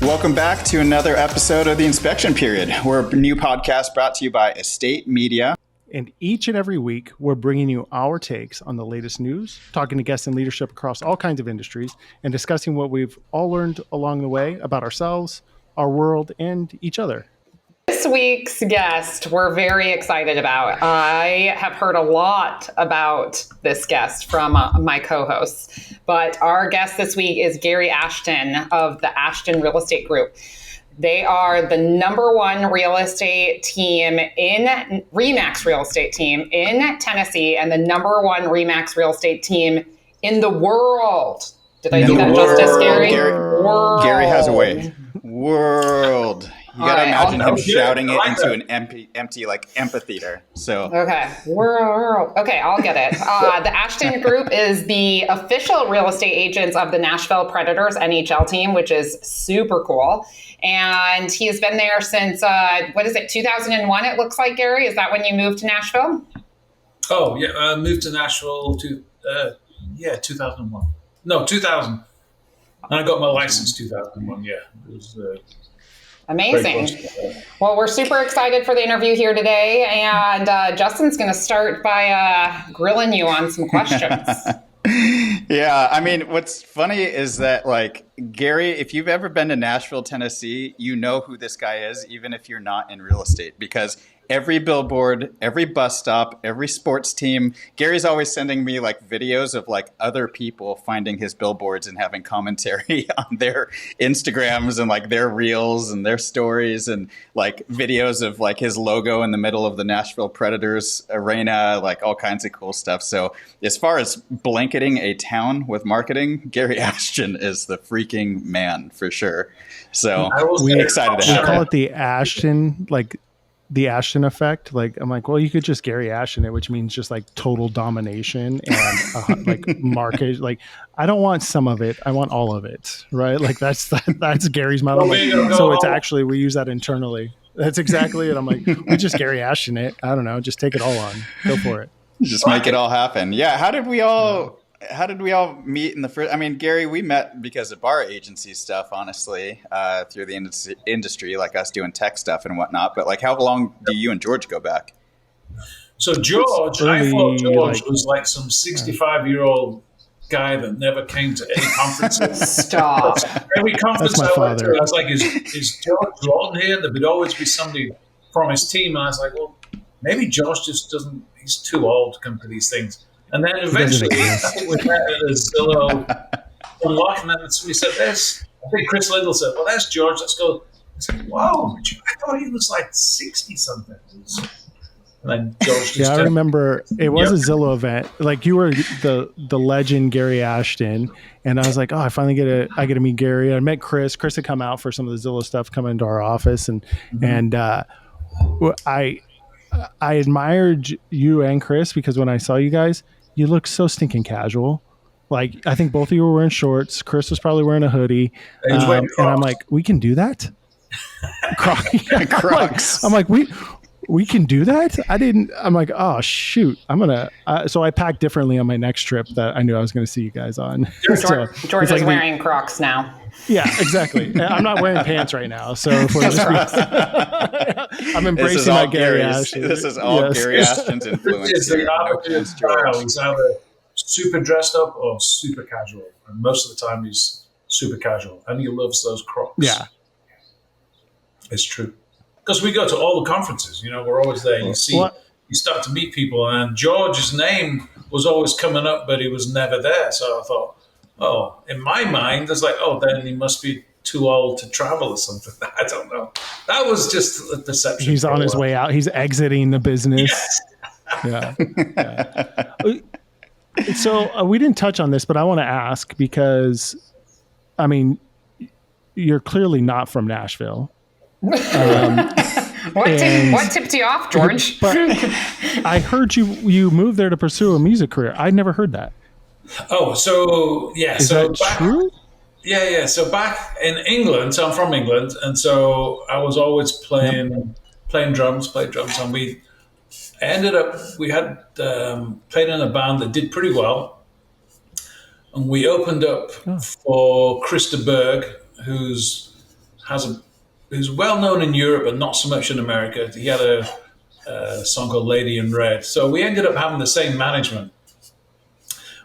Welcome back to another episode of The Inspection Period. We're a new podcast brought to you by Estate Media. And each and every week, we're bringing you our takes on the latest news, talking to guests in leadership across all kinds of industries, and discussing what we've all learned along the way about ourselves, our world, and each other. This week's guest, we're very excited about. I have heard a lot about this guest from my co-hosts, but our guest this week is Gary Ashton of the Ashton Real Estate Group. They are the number one real estate team in RE/MAX real estate team in Tennessee and the number one RE/MAX real estate team in the world. Did I do that justice, Gary? Gary has a way. World. You got to imagine him shouting it into an empty like amphitheater. So okay, I'll get it. The Ashton Group is the official real estate agents of the Nashville Predators NHL team, which is super cool. And he has been there since 2001? It looks like, Gary. Is that when you moved to Nashville? Oh yeah, I moved to Nashville 2001. No, 2000. And I got my license 2001. Yeah, it was. Amazing. Well, we're super excited for the interview here today. And Justin's going to start by grilling you on some questions. Yeah. I mean, what's funny is that, like, Gary, if you've ever been to Nashville, Tennessee, you know who this guy is, even if you're not in real estate, because every billboard, every bus stop, every sports team, Gary's always sending me like videos of like other people finding his billboards and having commentary on their Instagrams and like their reels and their stories and like videos of like his logo in the middle of the Nashville Predators arena, like all kinds of cool stuff. So as far as blanketing a town with marketing, Gary Ashton is the freaking man for sure. So we're excited to have him. We call it the Ashton, like the Ashton effect. Like, I'm like, well, you could just Gary Ashton it, which means just like total domination and like market. Like, I don't want some of it. I want all of it. Right. Like that's Gary's model. Like, so it's actually, we use that internally. That's exactly it. I'm like, we just Gary Ashton it. I don't know. Just take it all on. Go for it. Just make it all happen. Yeah. How did we all meet in the first? I mean, Gary, we met because of our agency stuff, honestly, through the industry, like us doing tech stuff and whatnot. But like, how long do you and George go back? So George, I thought George was like some 65-year-old guy that never came to any conferences. Stop. Every conference I went to, I was like, is George Laughton here? There would always be somebody from his team. And I was like, well, maybe George just doesn't, he's too old to come to these things. And then eventually, I think we met at a Zillow unlock, and then we said, I think Chris Liddell said, well, there's George, let's go. I said, wow, I thought he was like 60-something. And then George just I remember it was a Zillow event. Like, you were the legend Gary Ashton, and I was like, oh, I finally get to meet Gary. I met Chris. Chris had come out for some of the Zillow stuff, coming into our office, and I admired you and Chris because when I saw you guys, you look so stinking casual. Like, I think both of you were wearing shorts. Chris was probably wearing a hoodie. And I'm like, we can do that? Crocs. I'm like, we can do that? I'm like, oh, shoot. So I packed differently on my next trip that I knew I was going to see you guys on. George is wearing Crocs now. Yeah, exactly. I'm not wearing pants right now. So I'm embracing my Gary Ashton. This is all Gary Ashton's influence. It's he's either super dressed up or super casual. And most of the time he's super casual. And he loves those Crocs. Yeah. It's true. Because we go to all the conferences. You know, we're always there. You start to meet people. And George's name was always coming up, but he was never there. So I thought, oh, in my mind, it's like, oh, then he must be too old to travel or something. I don't know. That was just a perception. He's on his way out. He's exiting the business. Yes. Yeah. So we didn't touch on this, but I want to ask because, I mean, you're clearly not from Nashville. What tipped you off, George? But I heard you moved there to pursue a music career. I'd never heard that. Oh, so yeah. Is that true? Yeah. So back in England, so I'm from England, and so I was always playing drums, and we had played in a band that did pretty well, and we opened up for Krista Berg, who's who's well known in Europe but not so much in America. He had a song called Lady in Red. So we ended up having the same management,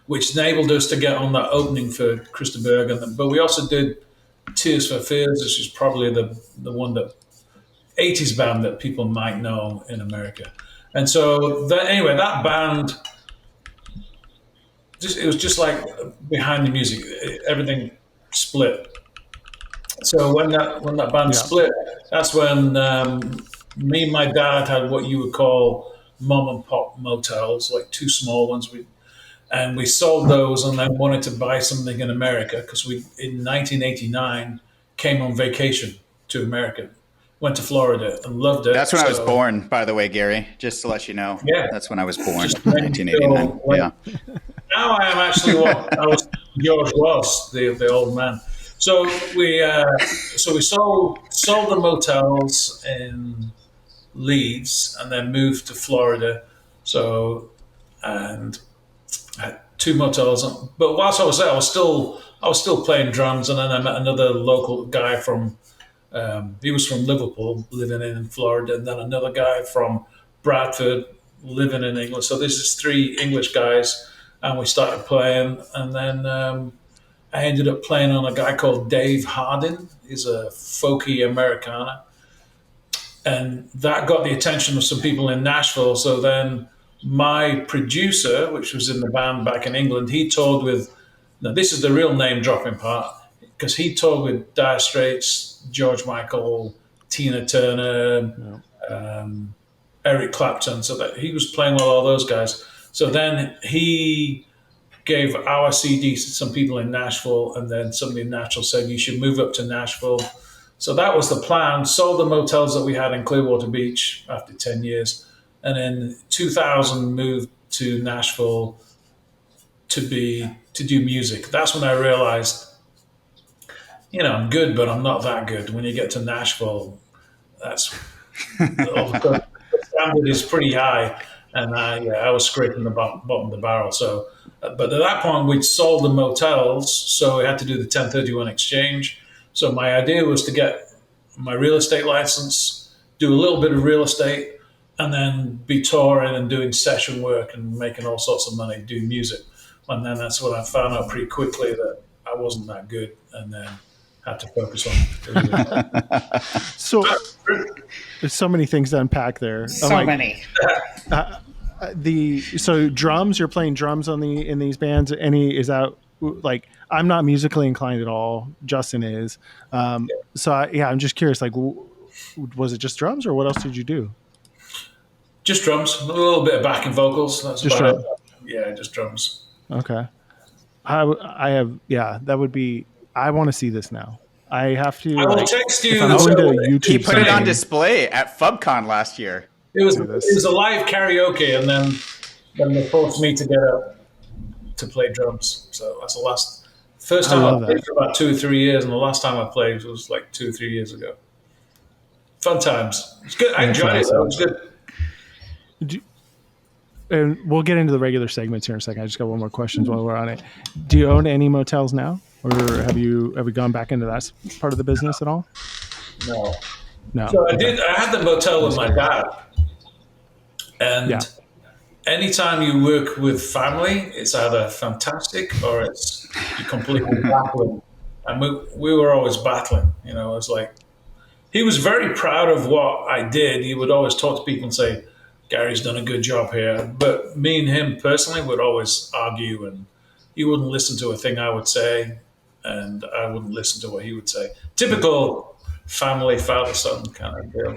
which enabled us to get on that opening for Krista Bergen. But we also did Tears for Fears, which is probably the one that 80s band that people might know in America. And so anyway, that band, it was just like behind the music, everything split. So when that band split, that's when me and my dad had what you would call mom and pop motels, like two small ones. We sold those and then wanted to buy something in America because we, in 1989, came on vacation to America, went to Florida and loved it. That's when I was born, by the way, Gary, just to let you know. Yeah. That's when I was born, 1989. Yeah. Now I am actually what George was, the old man. So we sold the motels in Leeds and then moved to Florida. So, and had two motels. But whilst I was there, I was still playing drums. And then I met another local guy from, he was from Liverpool, living in Florida, and then another guy from Bradford, living in England. So this is three English guys, and we started playing. And then I ended up playing on a guy called Dave Hardin. He's a folky Americana. And that got the attention of some people in Nashville. So then my producer, which was in the band back in England, he toured with, now this is the real name dropping part, because he toured with Dire Straits, George Michael, Tina Turner, Eric Clapton. So that he was playing with all those guys. So then he gave our CD to some people in Nashville, and then somebody in Nashville said, you should move up to Nashville. So that was the plan. Sold the motels that we had in Clearwater Beach after 10 years. And in 2000 moved to Nashville to do music. That's when I realized, I'm good, but I'm not that good. When you get to Nashville, that's the standard is pretty high. And I was scraping the bottom of the barrel. So, but at that point, we'd sold the motels, so we had to do the 1031 exchange. So my idea was to get my real estate license, do a little bit of real estate, and then be touring and doing session work and making all sorts of money, doing music. And then that's when I found out pretty quickly that I wasn't that good, and then had to focus on. So there's so many things to unpack there. So many. So drums, you're playing drums in these bands. Is that like, I'm not musically inclined at all. Justin is. So I'm just curious, like, was it just drums or what else did you do? Just drums, a little bit of backing vocals. That's just about it. Yeah, just drums. Okay. That would be, I want to see this now. I have to. I will text you. He put it on display at FubCon last year. It was a live karaoke, and then they forced me to get up to play drums. So that's the first time I played for about 2 or 3 years, and the last time I played was like 2 or 3 years ago. Fun times. It's good. I enjoyed it. It was good. And we'll get into the regular segments here in a second. I just got one more question while we're on it. Do you own any motels now, or have we gone back into that part of the business at all? No. So I had the motel with my dad, and anytime you work with family, it's either fantastic or it's completely battling. And we were always battling. It's like he was very proud of what I did. He would always talk to people and say, Gary's done a good job here. But me and him personally would always argue, and he wouldn't listen to a thing I would say, and I wouldn't listen to what he would say. Typical family father-son kind of deal.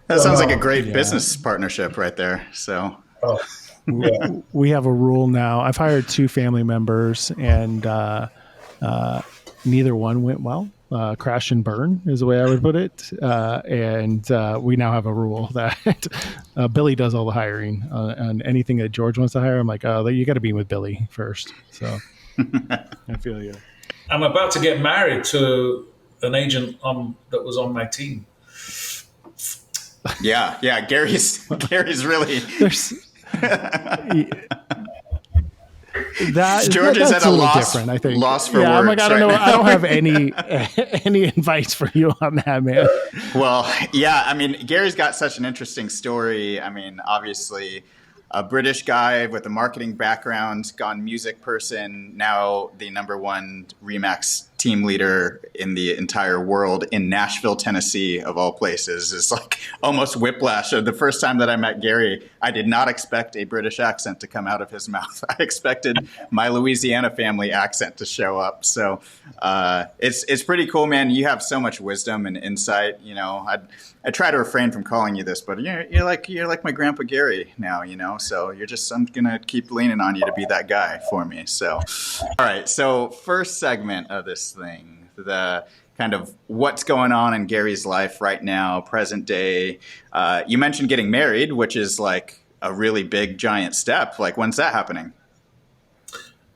That sounds like a great business partnership right there. So we have a rule now. I've hired 2 family members, and neither one went well. Crash and burn is the way I would put it. And we now have a rule that Billy does all the hiring on anything that George wants to hire. I'm like, you got to be with Billy first. So I feel you. I'm about to get married to an agent that was on my team. Yeah. Gary's really. George is at that's a little loss, different, I think. loss for yeah, words. I'm like, I don't know. Now. I don't have any advice for you on that, man. Well, yeah, I mean, Gary's got such an interesting story. I mean, obviously, a British guy with a marketing background, gone music person, now the #1 Remax team leader in the entire world in Nashville, Tennessee, of all places, is like almost whiplash. The first time that I met Gary, I did not expect a British accent to come out of his mouth. I expected my Louisiana family accent to show up. So it's pretty cool, man. You have so much wisdom and insight. You know, I try to refrain from calling you this, but you're like my grandpa Gary now, you know, so I'm going to keep leaning on you to be that guy for me. So, all right. So first segment of this thing, the kind of what's going on in Gary's life right now, present day. You mentioned getting married, which is like a really big, giant step. Like, when's that happening?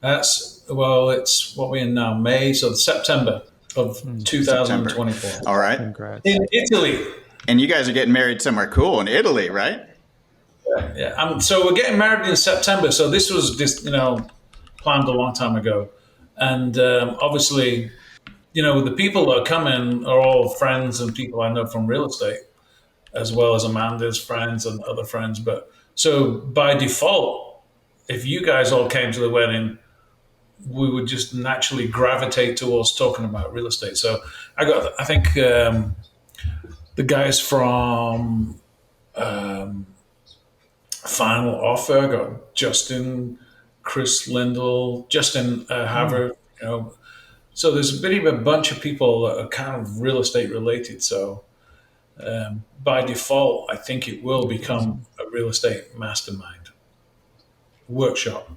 It's what we're in now, May, so September of 2024. September. All right. Congrats. In Italy. And you guys are getting married somewhere cool in Italy, right? Yeah. So we're getting married in September. So this was just, planned a long time ago. And obviously, the people that are coming are all friends and people I know from real estate, as well as Amanda's friends and other friends. But so by default, if you guys all came to the wedding, we would just naturally gravitate towards talking about real estate. So I think the guys from Final Offer, I got Justin, Chris Lindell, Justin Haver, So there's a bunch of people that are kind of real estate related. So by default, I think it will become a real estate mastermind workshop,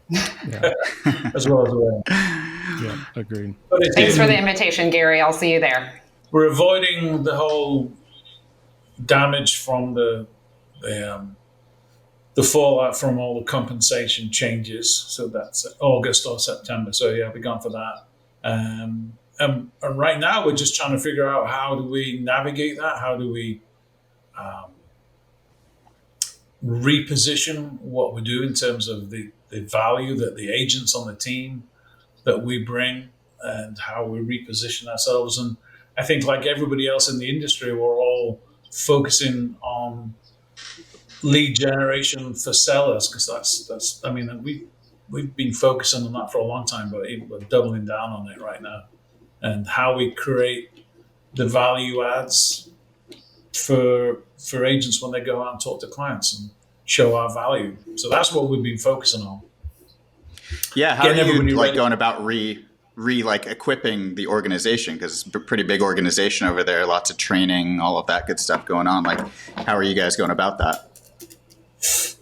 as well as a wedding. Yeah, agreed. Thanks for the invitation, Gary. I'll see you there. We're avoiding the whole damage from the fallout from all the compensation changes. So that's August or September. So yeah, we're gone for that. And right now we're just trying to figure out how do we navigate that? How do we reposition what we do in terms of the value that the agents on the team that we bring and how we reposition ourselves. And I think like everybody else in the industry, we're all focusing on lead generation for sellers because we've been focusing on that for a long time, but we're doubling down on it right now. And how we create the value adds for agents when they go out and talk to clients and show our value. So that's what we've been focusing on. Yeah, how are you going about equipping the organization? Because it's a pretty big organization over there, lots of training, all of that good stuff going on. Like, how are you guys going about that?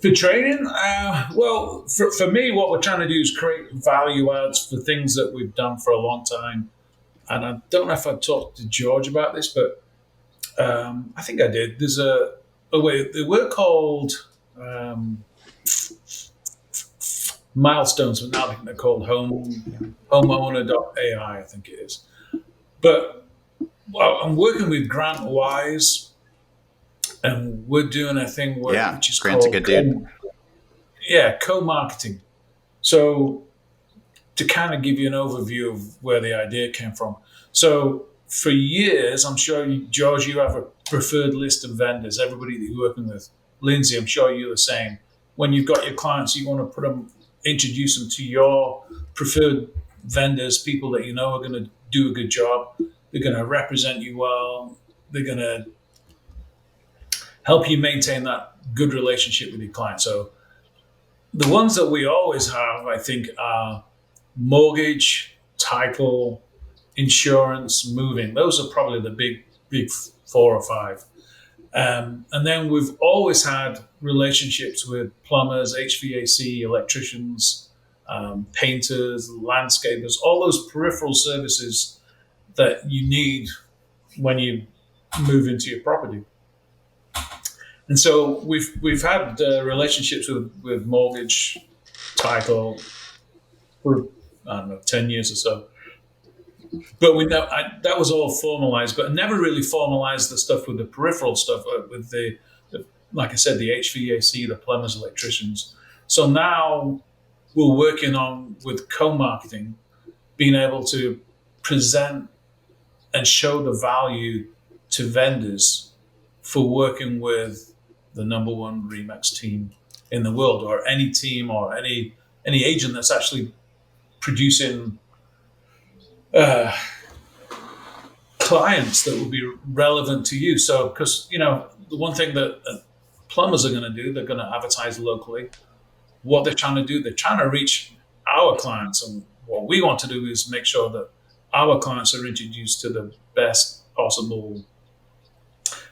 For training, for me, what we're trying to do is create value adds for things that we've done for a long time. And I don't know if I've talked to George about this, but I think I did. There's they were called milestones, but now I think they're called homeowner.ai, I think it is. But I'm working with Grant Wise, and we're doing a thing which is Grant's called a good dude. Co-marketing. So to kind of give you an overview of where the idea came from. So for years, I'm sure, George, you have a preferred list of vendors, everybody that you're working with. Lindsay, I'm sure you're the same. When you've got your clients, you want to introduce them to your preferred vendors, people that you know are going to do a good job. They're going to represent you well. They're going to help you maintain that good relationship with your client. So the ones that we always have, I think, are mortgage, title, insurance, moving. Those are probably the big 4 or 5. And then we've always had relationships with plumbers, HVAC, electricians, painters, landscapers, all those peripheral services that you need when you move into your property. And so we've had relationships with mortgage, title for, 10 years or so. But that was all formalized, but never really formalized the stuff with the peripheral stuff, with like I said, the HVAC, the plumbers, electricians. So now we're working on with co-marketing, being able to present and show the value to vendors for working with the number one Remax team in the world, or any team or any agent that's actually producing clients that will be relevant to you. So, because, the one thing that plumbers are going to do, they're going to advertise locally. What they're trying to do, they're trying to reach our clients. And what we want to do is make sure that our clients are introduced to the best possible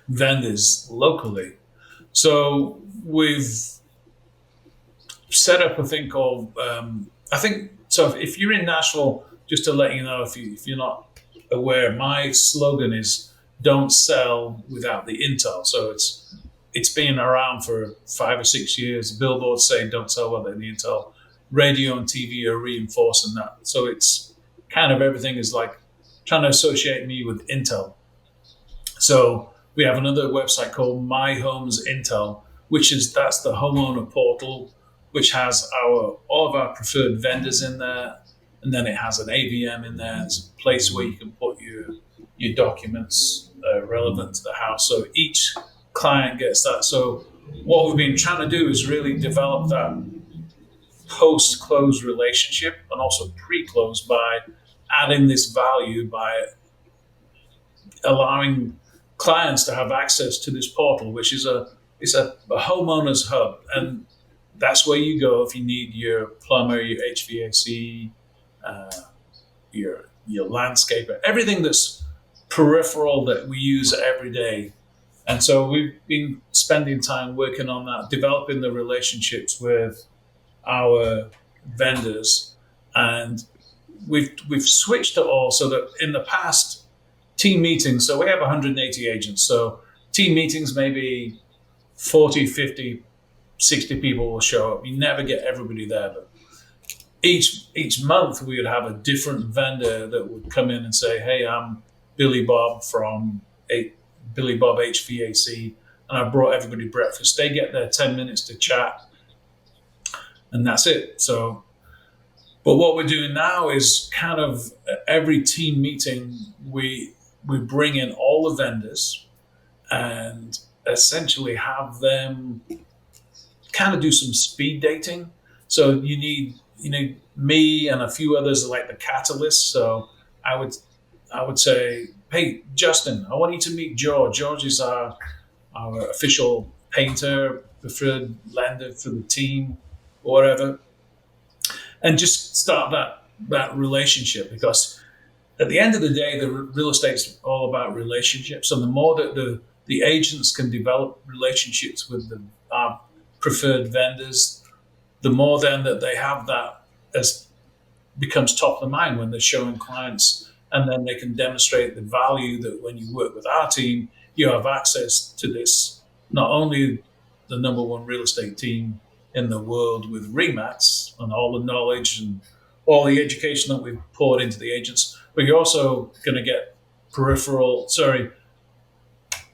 vendors locally. So we've set up a thing called, if you're in Nashville, just to let you know, if you're not aware, my slogan is "Don't sell without the intel." So it's been around for 5 or 6 years. Billboards say "Don't sell without the intel." Radio and TV are reinforcing that. So it's kind of everything is like trying to associate me with intel. So we have another website called My Homes Intel, that's the homeowner portal, which has all of our preferred vendors in there. And then it has an AVM in there. It's a place where you can put your documents relevant to the house. So each client gets that. So what we've been trying to do is really develop that post-close relationship and also pre-close by adding this value by allowing clients to have access to this portal, which is a homeowner's hub. And that's where you go if you need your plumber, your HVAC, your landscaper, everything that's peripheral that we use every day. And so we've been spending time working on that, developing the relationships with our vendors, and we've switched it all so that in the past team meetings, so we have 180 agents, so team meetings, maybe 40, 50, 60 people will show up. You never get everybody there, but each month we would have a different vendor that would come in and say, "Hey, I'm Billy Bob from Billy Bob HVAC, and I brought everybody breakfast." They get their 10 minutes to chat, and that's it. So, but what we're doing now is kind of every team meeting, we bring in all the vendors and essentially have them kind of do some speed dating. So you need me and a few others are like the catalyst. So I would say, "Hey, Justin, I want you to meet George. George is our official painter, preferred lender for the team, or whatever," and just start that relationship, because at the end of the day, the real estate's all about relationships. And the more that the agents can develop relationships with our preferred vendors, the more then that they have that as becomes top of the mind when they're showing clients, and then they can demonstrate the value that when you work with our team, you have access to this, not only the number one real estate team in the world with Remax and all the knowledge and all the education that we've poured into the agents, but you're also going to get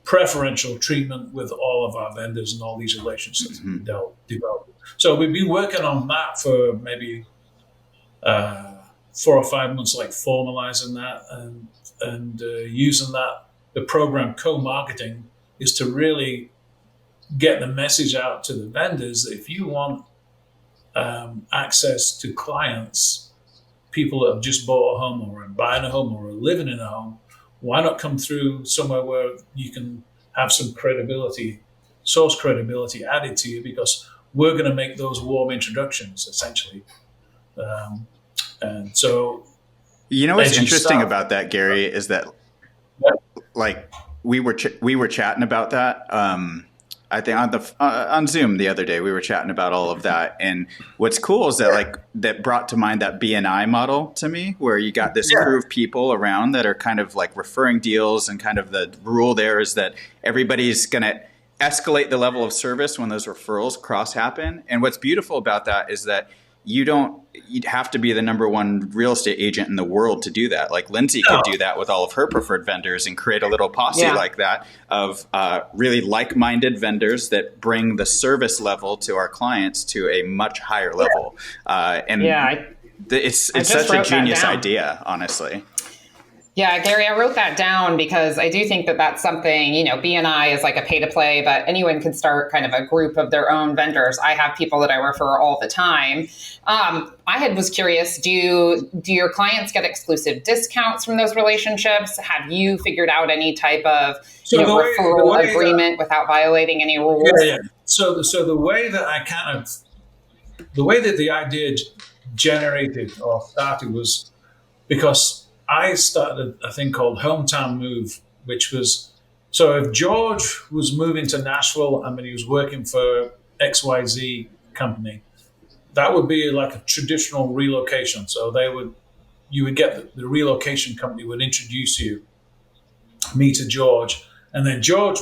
preferential treatment with all of our vendors and all these relationships develop. So we've been working on that for maybe 4 or 5 months, like formalizing that and using that. The program co-marketing is to really get the message out to the vendors that if you want access to clients, people that have just bought a home or are buying a home or are living in a home, why not come through somewhere where you can have some source credibility added to you, because we're going to make those warm introductions, essentially. And so, what's interesting about that, Gary, is that like we were chatting about that. I think on Zoom the other day, we were chatting about all of that. And what's cool is that that brought to mind that BNI model to me, where you got this crew of people around that are kind of like referring deals, and kind of the rule there is that everybody's going to escalate the level of service when those referrals cross happen. And what's beautiful about that is that you'd have to be the number one real estate agent in the world to do that. Like Lindsay could do that with all of her preferred vendors and create a little posse like that of really like-minded vendors that bring the service level to our clients to a much higher level. It's such a genius idea, honestly. Yeah, Gary, I wrote that down because I do think that that's something, BNI is like a pay to play, but anyone can start kind of a group of their own vendors. I have people that I refer all the time. Was curious, do your clients get exclusive discounts from those relationships? Have you figured out any type of referral agreement without violating any rules? Yeah. So the way that the idea generated or started was because I started a thing called Hometown Move, which was, so if George was moving to Nashville, he was working for XYZ company, that would be like a traditional relocation. So you would get the relocation company would introduce me to George, and then George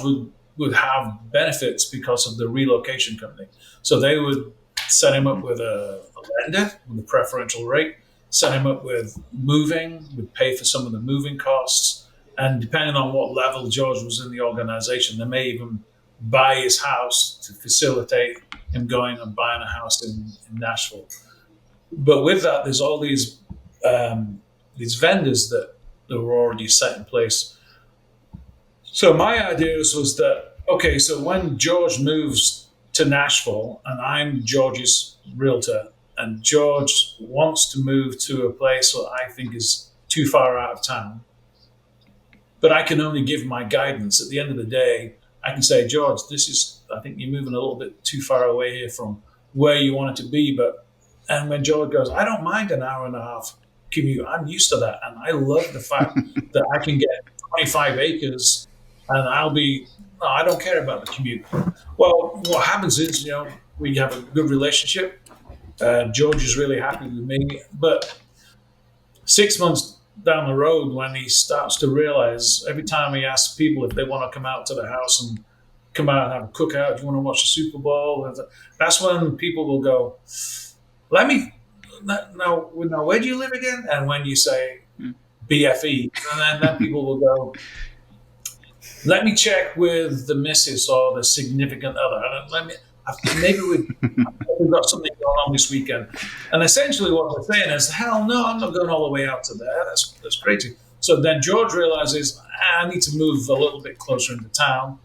would have benefits because of the relocation company. So they would set him up with a lender with a preferential rate, set him up with moving, would pay for some of the moving costs. And depending on what level George was in the organization, they may even buy his house to facilitate him going and buying a house in Nashville. But with that, there's all these vendors that were already set in place. So my idea was that, okay, so when George moves to Nashville and I'm George's realtor, and George wants to move to a place that I think is too far out of town, but I can only give my guidance. At the end of the day, I can say, George, I think you're moving a little bit too far away here from where you want it to be. And when George goes, I don't mind an hour and a half commute. I'm used to that. And I love the fact that I can get 25 acres and I don't care about the commute. Well, what happens is, we have a good relationship. George is really happy with me, but 6 months down the road, when he starts to realize every time he asks people if they want to come out to the house and come out and have a cookout, do you want to watch the Super Bowl? That's when people will go, now where do you live again? And when you say BFE, and then people will go, let me check with the missus or the significant other. Maybe we've got something going on this weekend. And essentially what we're saying is, hell no, I'm not going all the way out to there. That's crazy. So then George realizes, I need to move a little bit closer into town.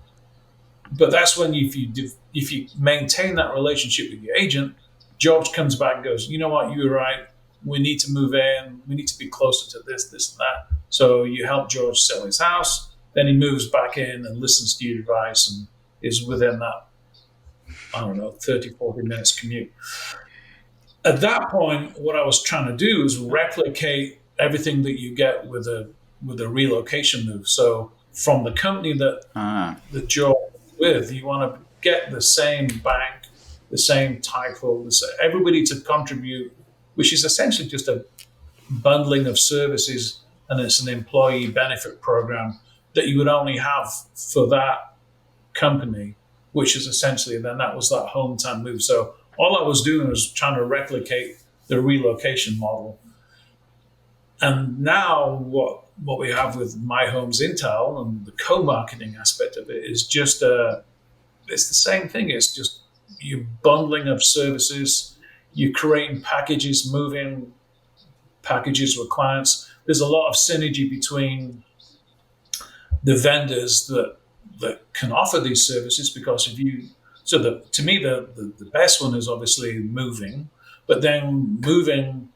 But that's when if you maintain that relationship with your agent, George comes back and goes, you know what, you were right. We need to move in. We need to be closer to this, and that. So you help George sell his house. Then he moves back in and listens to your advice and is within that, 30, 40 minutes commute. At that point, what I was trying to do is replicate everything that you get with a relocation move. So from the company that George is with, you want to get the same bank, the same title, everybody to contribute, which is essentially just a bundling of services, and it's an employee benefit program that you would only have for that company, which is essentially, then that was that hometown move. So all I was doing was trying to replicate the relocation model. And now what we have with My Homes Intel and the co-marketing aspect of it is just, it's the same thing. It's just you're bundling of services, you're creating packages, moving packages with clients. There's a lot of synergy between the vendors that can offer these services, because to me the best one is obviously moving, but then moving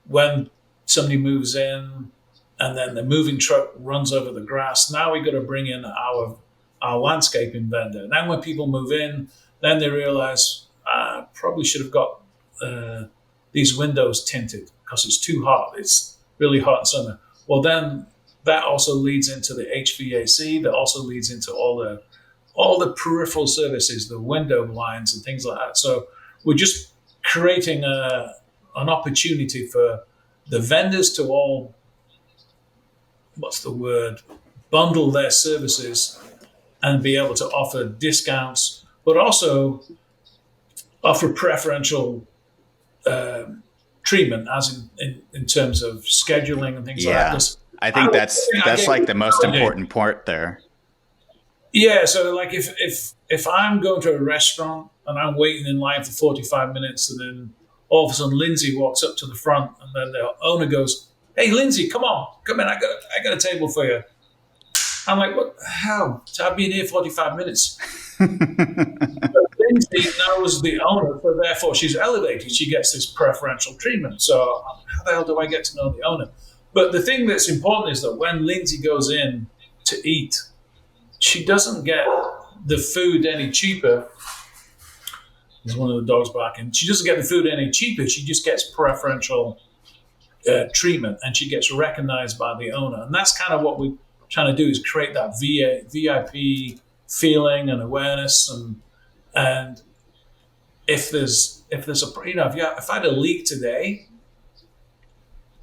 when somebody moves in and then the moving truck runs over the grass, now we got to bring in our landscaping vendor. Now when people move in, then they realize I probably should have got these windows tinted because it's too hot. It's really hot in summer. Well, then that also leads into the HVAC. That also leads into all the peripheral services, the window blinds and things like that. So we're just creating an opportunity for the vendors to all, bundle their services and be able to offer discounts, but also offer preferential treatment, as in terms of scheduling and things like that. 'Cause I think that's like the most important part there. Yeah, so like if I'm going to a restaurant and I'm waiting in line for 45 minutes, and then all of a sudden Lindsay walks up to the front, and then the owner goes, "Hey, Lindsay, come in. I got a table for you." I'm like, "What? How? So I've been here 45 minutes." Lindsay knows the owner, so therefore she's elevated. She gets this preferential treatment. So how the hell do I get to know the owner? But the thing that's important is that when Lindsay goes in to eat, she doesn't get the food any cheaper. There's one of the dogs barking. She doesn't get the food any cheaper. She just gets preferential treatment, and she gets recognized by the owner. And that's kind of what we're trying to do, is create that VIP feeling and awareness. And if there's a if I had a leak today,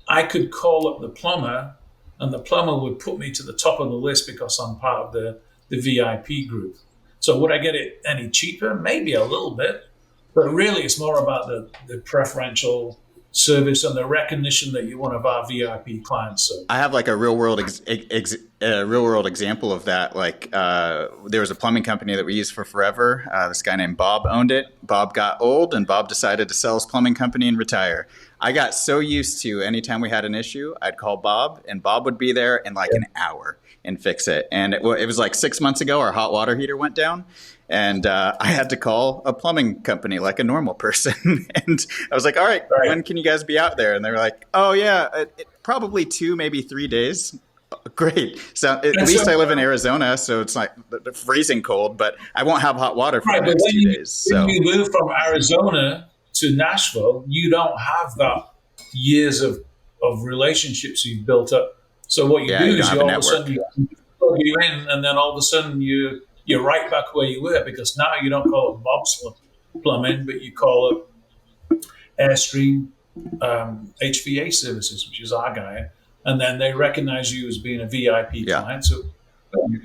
I could call up the plumber, and the plumber would put me to the top of the list because I'm part of the VIP group. So would I get it any cheaper? Maybe a little bit, but really it's more about the preferential service and the recognition that you're one of our VIP clients. So I have like a real world example of that. Like there was a plumbing company that we used for forever. This guy named Bob owned it. Bob got old, and Bob decided to sell his plumbing company and retire. I got so used to anytime we had an issue, I'd call Bob, and Bob would be there in like an hour and fix it. And it was like 6 months ago, our hot water heater went down. And I had to call a plumbing company like a normal person. And I was like, all right, when can you guys be out there? And they were like, oh, yeah, probably 2, maybe 3 days. Great. So at least I live in Arizona, so it's like freezing cold, but I won't have hot water for the next 2 days. So when you move from Arizona to Nashville, you don't have that years of relationships you've built up. So what you do is you all of a sudden you plug you in, and then all of a sudden you're right back where you were, because now you don't call it Bob's Plumbing, but you call it Airstream HVA Services, which is our guy. And then they recognize you as being a VIP client. So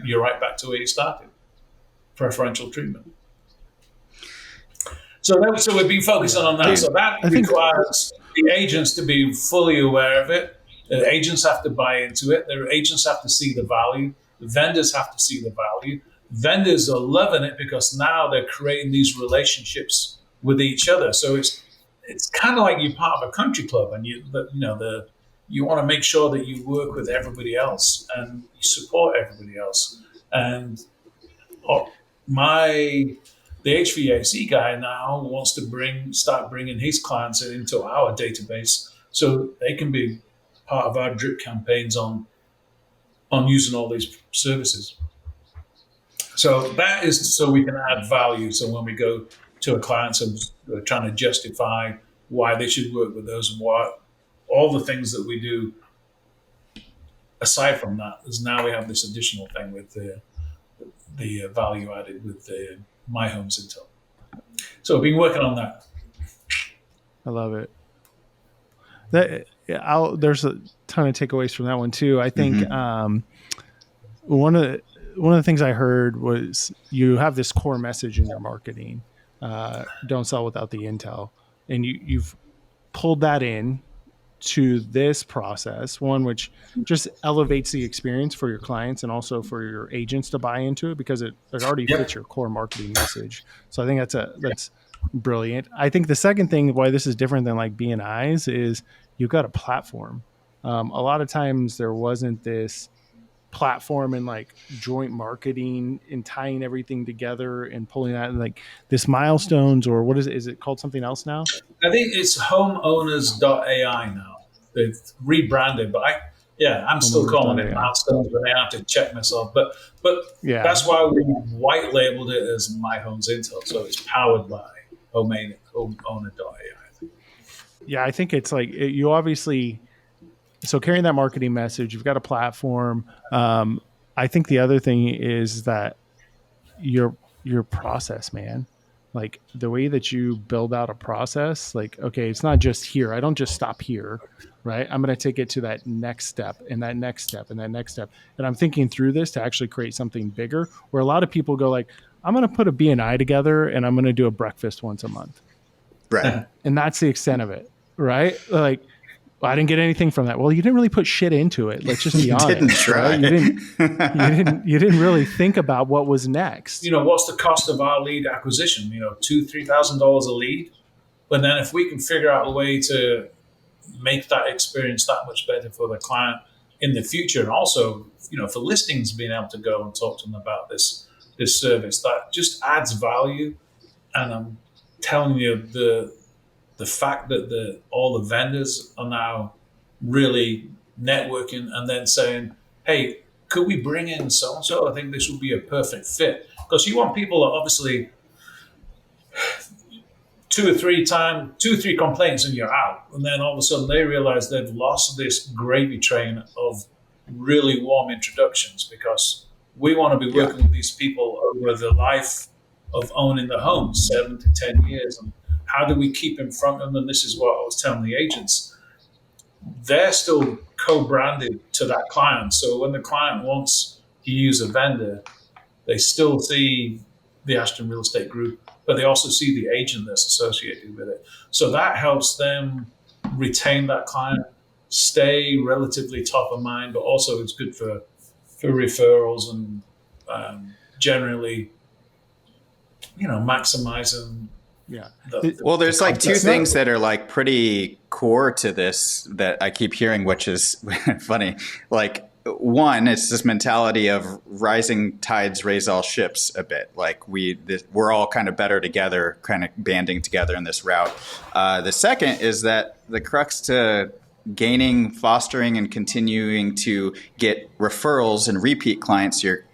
you're right back to where you started. Preferential treatment. So we've been focusing on that. So that requires the agents to be fully aware of it. The agents have to buy into it. The agents have to see the value. The vendors have to see the value. Vendors are loving it because now they're creating these relationships with each other. So it's kind of like you're part of a country club, and you want to make sure that you work with everybody else and you support everybody else. And the HVAC guy now wants to start bringing his clients into our database so they can be part of our drip campaigns on using all these services. So that is so we can add value. So when we go to a client and we're trying to justify why they should work with us, and what all the things that we do aside from that, is now we have this additional thing with the value added with the My Homes Intel. So we've been working on that. I love it. There's a ton of takeaways from that one too. I think one of the things I heard was you have this core message in your marketing: don't sell without the intel, and you've pulled that in to this process, one which just elevates the experience for your clients and also for your agents to buy into it, because it already fits your core marketing message. So I think that's brilliant. I think the second thing why this is different than like B&Is is you've got a platform. A lot of times there wasn't this platform and like joint marketing and tying everything together and pulling that, and like this milestones, or what is it? Is it called something else now? I think it's homeowners.ai now. They've rebranded, but I'm still calling it milestones, but I have to check myself. But that's why we white labeled it as My Homes Intel. So it's powered by homeowner.ai. Yeah, I think it's like you obviously. So carrying that marketing message, you've got a platform. I think the other thing is that your process, man, like the way that you build out a process, like, okay, it's not just here. I don't just stop here, right? I'm going to take it to that next step and that next step and that next step. And I'm thinking through this to actually create something bigger, where a lot of people go like, I'm going to put a B&I together and I'm going to do a breakfast once a month. Right. And that's the extent of it, right? Like, I didn't get anything from that. Well, you didn't really put shit into it. Let's just be honest. Didn't try. Right? You didn't really think about what was next. What's the cost of our lead acquisition? $2,000-$3,000 a lead. But then if we can figure out a way to make that experience that much better for the client in the future, and also, for listings, being able to go and talk to them about this service, that just adds value. And I'm telling you, the fact that all the vendors are now really networking and then saying, hey, could we bring in so-and-so? I think this would be a perfect fit. Because you want people that obviously two or three complaints and you're out. And then all of a sudden they realize they've lost this gravy train of really warm introductions, because we want to be working with these people over the life of owning the home, 7 to 10 years. And how do we keep in front of them? And this is what I was telling the agents. They're still co-branded to that client. So when the client wants to use a vendor, they still see the Ashton Real Estate Group, but they also see the agent that's associated with it. So that helps them retain that client, stay relatively top of mind, but also it's good for referrals and generally, maximizing. Yeah. Well, there's like two things that are like pretty core to this that I keep hearing, which is funny. Like, one, it's this mentality of rising tides raise all ships a bit. Like we're all kind of better together, kind of banding together in this route. The second is that the crux to gaining, fostering, and continuing to get referrals and repeat clients, your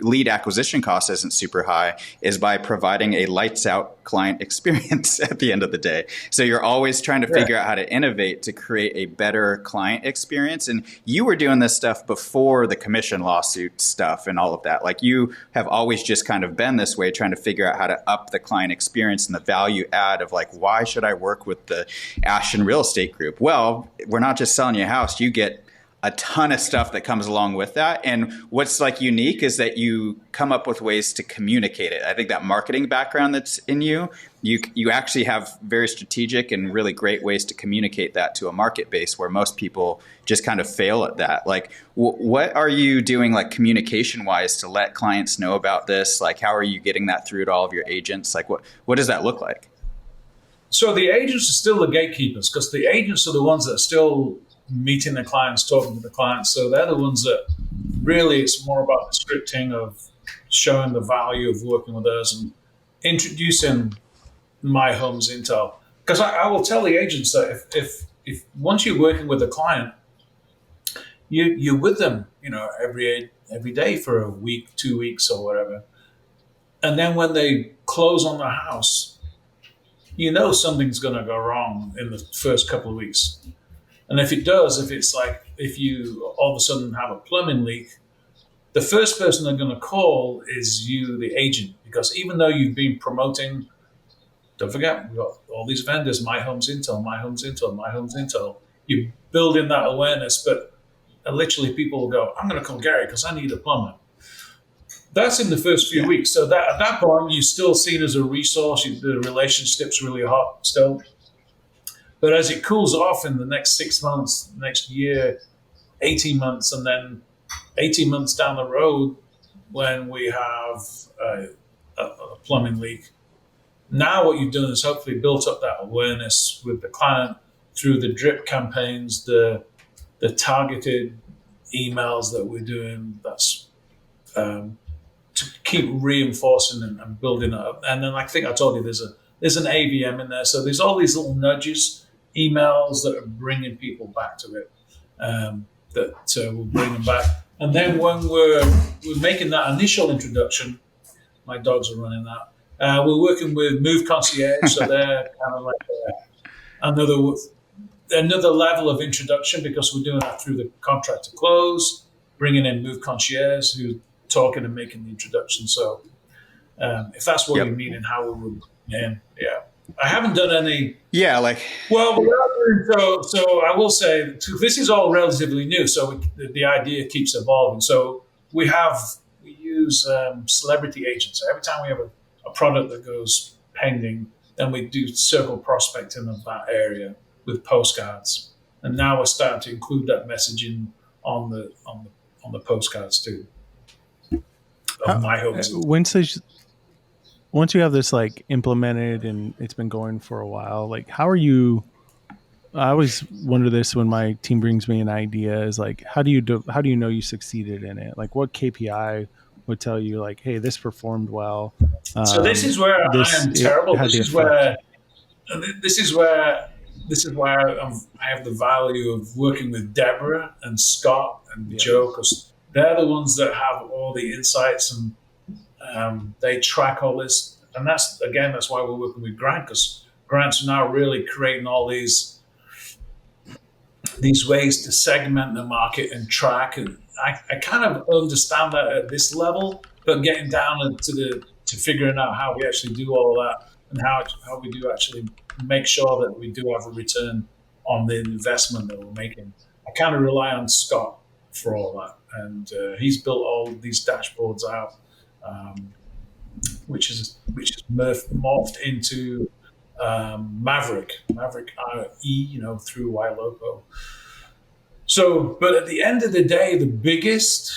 lead acquisition cost isn't super high, is by providing a lights out client experience at the end of the day. So you're always trying to figure out how to innovate to create a better client experience. And you were doing this stuff before the commission lawsuit stuff and all of that. Like, you have always just kind of been this way, trying to figure out how to up the client experience and the value add of like, why should I work with the Ashton Real Estate Group? Well, we're not just selling you a house. You get a ton of stuff that comes along with that. And what's like unique is that you come up with ways to communicate it. I think that marketing background that's in you actually have very strategic and really great ways to communicate that to a market base where most people just kind of fail at that. Like, what are you doing like communication wise to let clients know about this? Like, how are you getting that through to all of your agents? Like, what does that look like? So the agents are still the gatekeepers, because the agents are the ones that are still meeting the clients, talking to the clients. So they're the ones that really, it's more about the scripting of showing the value of working with us and introducing My Homes Intel. Because I will tell the agents that if once you're working with a client, you're with them, every day for a week, 2 weeks or whatever. And then when they close on the house, something's going to go wrong in the first couple of weeks. And if it does, if you all of a sudden have a plumbing leak, the first person they're going to call is you, the agent, because even though you've been promoting, don't forget, we've got all these vendors, My Homes Intel, My Homes Intel, My Homes Intel. You're building that awareness, but literally people will go, I'm going to call Gary because I need a plumber. That's in the first few weeks. So that at that point, you're still seen as a resource. The relationship's really hot still. But as it cools off in the next 6 months, next year, 18 months, and then 18 months down the road, when we have a plumbing leak, now what you've done is hopefully built up that awareness with the client through the drip campaigns, the targeted emails that we're doing. That's to keep reinforcing and building it up. And then I think I told you there's an AVM in there. So there's all these little nudges, emails that are bringing people back to it, that will bring them back. And then when we're making that initial introduction, my dogs are running that. We're working with Move Concierge, so they're kind of like another level of introduction, because we're doing that through the contract to close, bringing in Move Concierge who's talking and making the introduction. So if that's what you mean and how we would, I haven't done any. Yeah, like. Well, so I will say this is all relatively new. So the idea keeps evolving. So we use celebrity agents. Every time we have a product that goes pending, then we do circle prospecting of that area with postcards. And now we're starting to include that messaging on the postcards too. Of my hopes. Once you have this like implemented and it's been going for a while, like how are you? I always wonder this when my team brings me an idea: is like how do you know you succeeded in it? Like what KPI would tell you like, hey, this performed well? So this is where I am terrible. This is where I have the value of working with Deborah and Scott and Joe, because they're the ones that have all the insights and they track all this. And that's why we're working with Grant, because Grant's now really creating all these ways to segment the market and track. And I kind of understand that at this level, but getting down to figuring out how we actually do all of that and how we do actually make sure that we do have a return on the investment that we're making. I kind of rely on Scott for all that. And he's built all of these dashboards out, which is morphed into Maverick IE, through YLoco. So, but at the end of the day, the biggest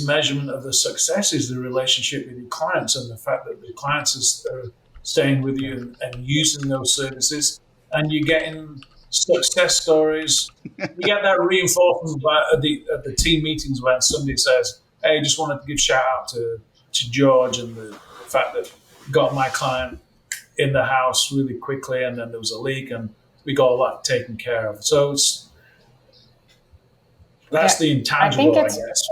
measurement of the success is the relationship with your clients and the fact that the clients are staying with you and using those services, and you're getting success stories. You get that reinforcement at the team meetings when somebody says, "Hey, just wanted to give shout out to George and the fact that got my client in the house really quickly, and then there was a leak and we got all that taken care of." So that's the intangible, I guess.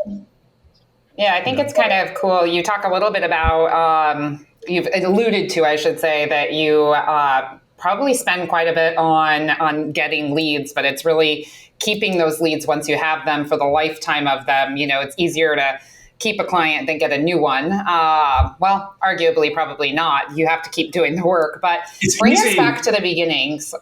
Yeah, I think it's kind of cool. You talk a little bit about, you've alluded to, I should say, that you probably spend quite a bit on getting leads, but it's really keeping those leads once you have them for the lifetime of them. It's easier to keep a client than get a new one. Well, arguably, probably not. You have to keep doing the work, but bring us back to the beginnings.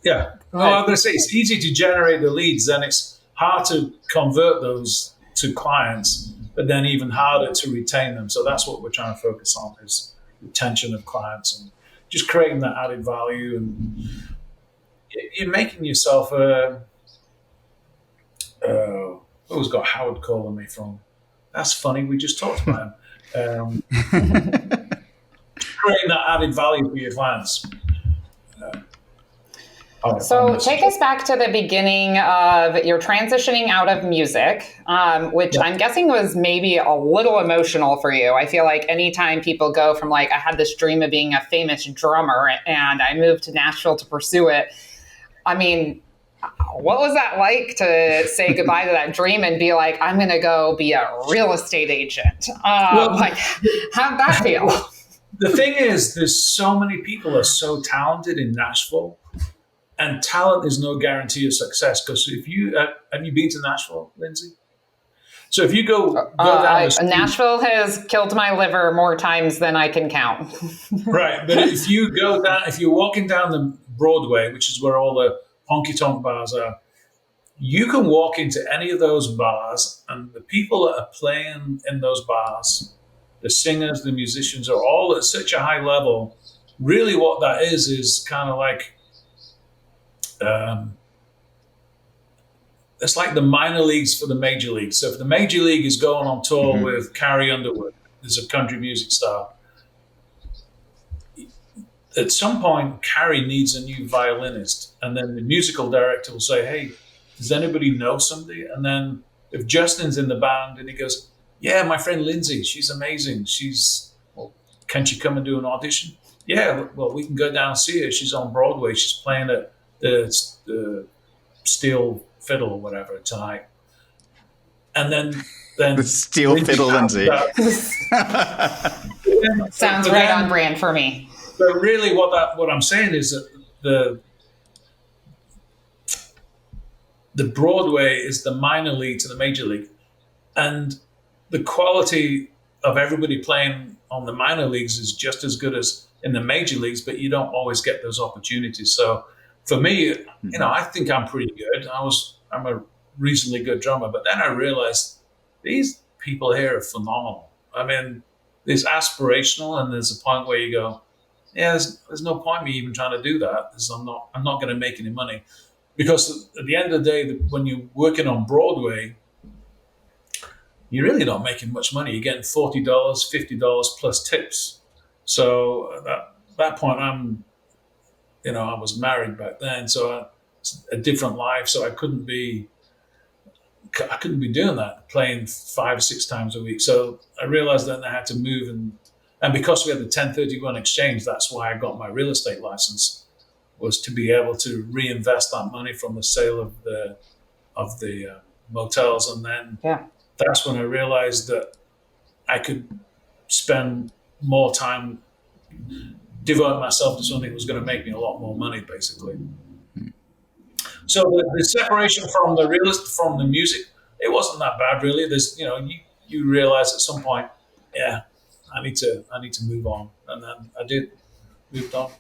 Yeah. Well, I'm going to say it's easy to generate the leads, then it's hard to convert those to clients, but then even harder to retain them. So that's what we're trying to focus on, is retention of clients and just creating that added value. And you're making yourself who's got Howard calling me from? That's funny. We just talked about him. Creating that added value for your clients. So take us back to the beginning of your transitioning out of music, which I'm guessing was maybe a little emotional for you. I feel like anytime people go from like, I had this dream of being a famous drummer and I moved to Nashville to pursue it. I mean, what was that like to say goodbye to that dream and be like, I'm going to go be a real estate agent? How'd that feel? The thing is, there's so many people are so talented in Nashville. And talent is no guarantee of success, because if you have you been to Nashville, Lindsay? So if you go down the street, Nashville has killed my liver more times than I can count. Right, but if you're walking down the Broadway, which is where all the honky tonk bars are, you can walk into any of those bars, and the people that are playing in those bars, the singers, the musicians, are all at such a high level. Really, what that is kind of like. It's like the minor leagues for the major leagues. So if the major league is going on tour with Carrie Underwood, there's a country music star. At some point, Carrie needs a new violinist. And then the musical director will say, "Hey, does anybody know somebody?" And then if Justin's in the band and he goes, "Yeah, my friend Lindsay, she's amazing. Can she come and do an audition?" "Yeah, well, we can go down and see her. She's on Broadway. She's playing at the steel fiddle or whatever tonight." And then the steel fiddle, Lindsay. Sounds right on brand for me. But really, what I'm saying is that the Broadway is the minor league to the major league, and the quality of everybody playing on the minor leagues is just as good as in the major leagues, but you don't always get those opportunities. So for me, I think I'm pretty good. I'm a reasonably good drummer, but then I realized these people here are phenomenal. I mean, there's aspirational, and there's a point where you go, yeah, there's no point me even trying to do that, because I'm not going to make any money. Because at the end of the day, when you're working on Broadway, you're really not making much money. You're getting $40, $50 plus tips. So at that point, I was married back then, so it's a different life. So I couldn't be doing that, playing 5 or 6 times a week. So I realized then I had to move, and because we had the 1031 exchange, that's why I got my real estate license, was to be able to reinvest that money from the sale of the motels, and then that's when I realized that I could spend more time, devote myself to something that was going to make me a lot more money, basically. So the separation from the music, it wasn't that bad, really. There's, you realize at some point, yeah, I need to move on, and then I did, moved on.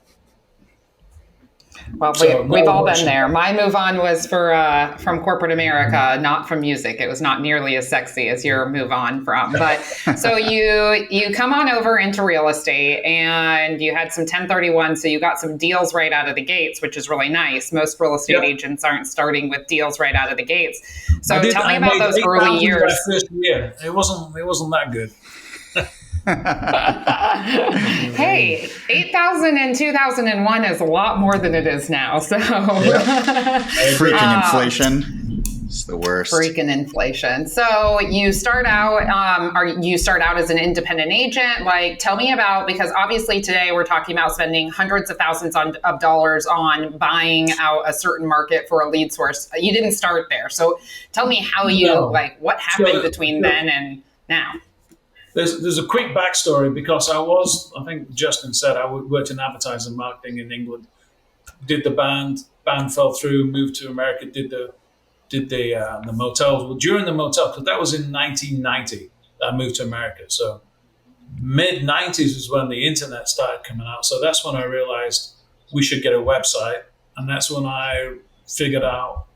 Well, we've all been there. My move on was from corporate America, not from music. It was not nearly as sexy as your move on from. But so you come on over into real estate, and you had some 1031, so you got some deals right out of the gates, which is really nice. Most real estate agents aren't starting with deals right out of the gates. So tell me about those early years. First year. It wasn't that good. Hey, 8,000 in 2001 is a lot more than it is now. So freaking inflation. It's the worst. Freaking inflation. So you start out, as an independent agent. Like, tell me about, because obviously today we're talking about spending hundreds of thousands of dollars on buying out a certain market for a lead source. You didn't start there. So tell me how what happened between then and now. There's a quick backstory, because I think Justin said I worked in advertising marketing in England, did the band fell through, moved to America, did the motels. Well, during the motel, because that was in 1990, I moved to America. So mid 90s is when the internet started coming out. So that's when I realized we should get a website, and that's when I figured out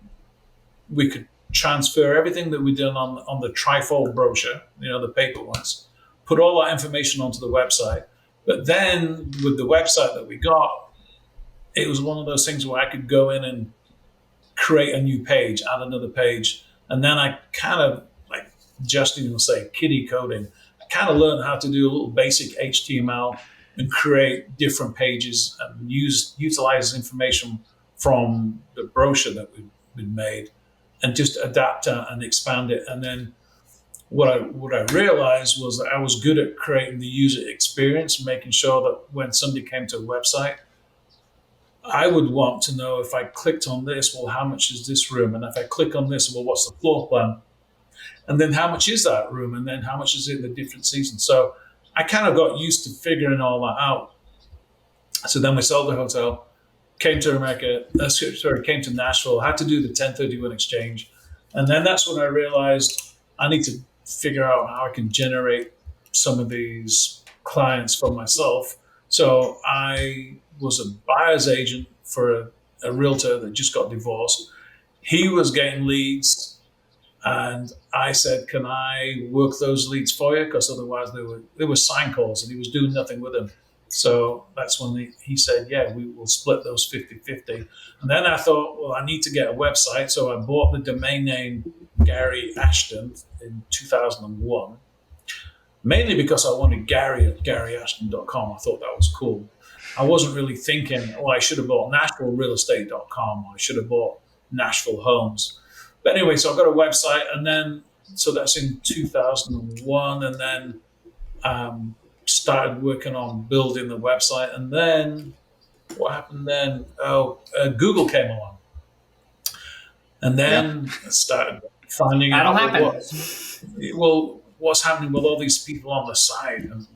we could transfer everything that we did on the trifold brochure, the paper ones, put all that information onto the website. But then with the website that we got, it was one of those things where I could go in and create a new page, add another page. And then I kind of, like Justin will say, kiddie coding. I kind of learned how to do a little basic HTML and create different pages and utilize information from the brochure that we'd made, and just adapt and expand it. And then what I realized was that I was good at creating the user experience, making sure that when somebody came to a website, I would want to know, if I clicked on this, well, how much is this room? And if I click on this, well, what's the floor plan? And then how much is that room? And then how much is it in the different seasons? So I kind of got used to figuring all that out. So then we sold the hotel, came to Nashville, had to do the 1031 exchange. And then that's when I realized I need to figure out how I can generate some of these clients for myself. So I was a buyer's agent for a realtor that just got divorced. He was getting leads, and I said, can I work those leads for you? Because otherwise they were sign calls, and he was doing nothing with them. So that's when he said, yeah, we will split those 50-50. And then I thought, well, I need to get a website. So I bought the domain name Gary Ashton in 2001, mainly because I wanted Gary at GaryAshton.com. I thought that was cool. I wasn't really thinking, I should have bought NashvilleRealEstate.com, or I should have bought Nashville Homes. But anyway, so I got a website, and then, so that's in 2001, and then started working on building the website. And then what happened then? Google came along, and then started finding out what's happening with all these people on the side. And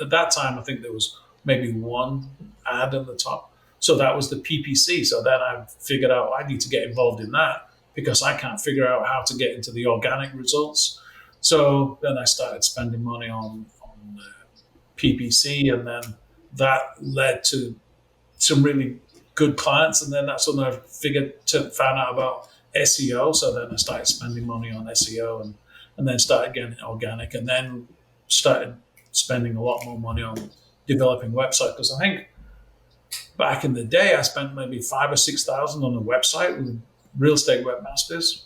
at that time, I think there was maybe one ad on the top. So that was the PPC. So then I figured out I need to get involved in that, because I can't figure out how to get into the organic results. So then I started spending money on PPC, and then that led to some really good clients. And then that's when I found out about SEO. So then I started spending money on SEO, and then started getting organic, and then started spending a lot more money on developing website, because I think back in the day I spent maybe 5,000 or 6,000 on a website with real estate webmasters,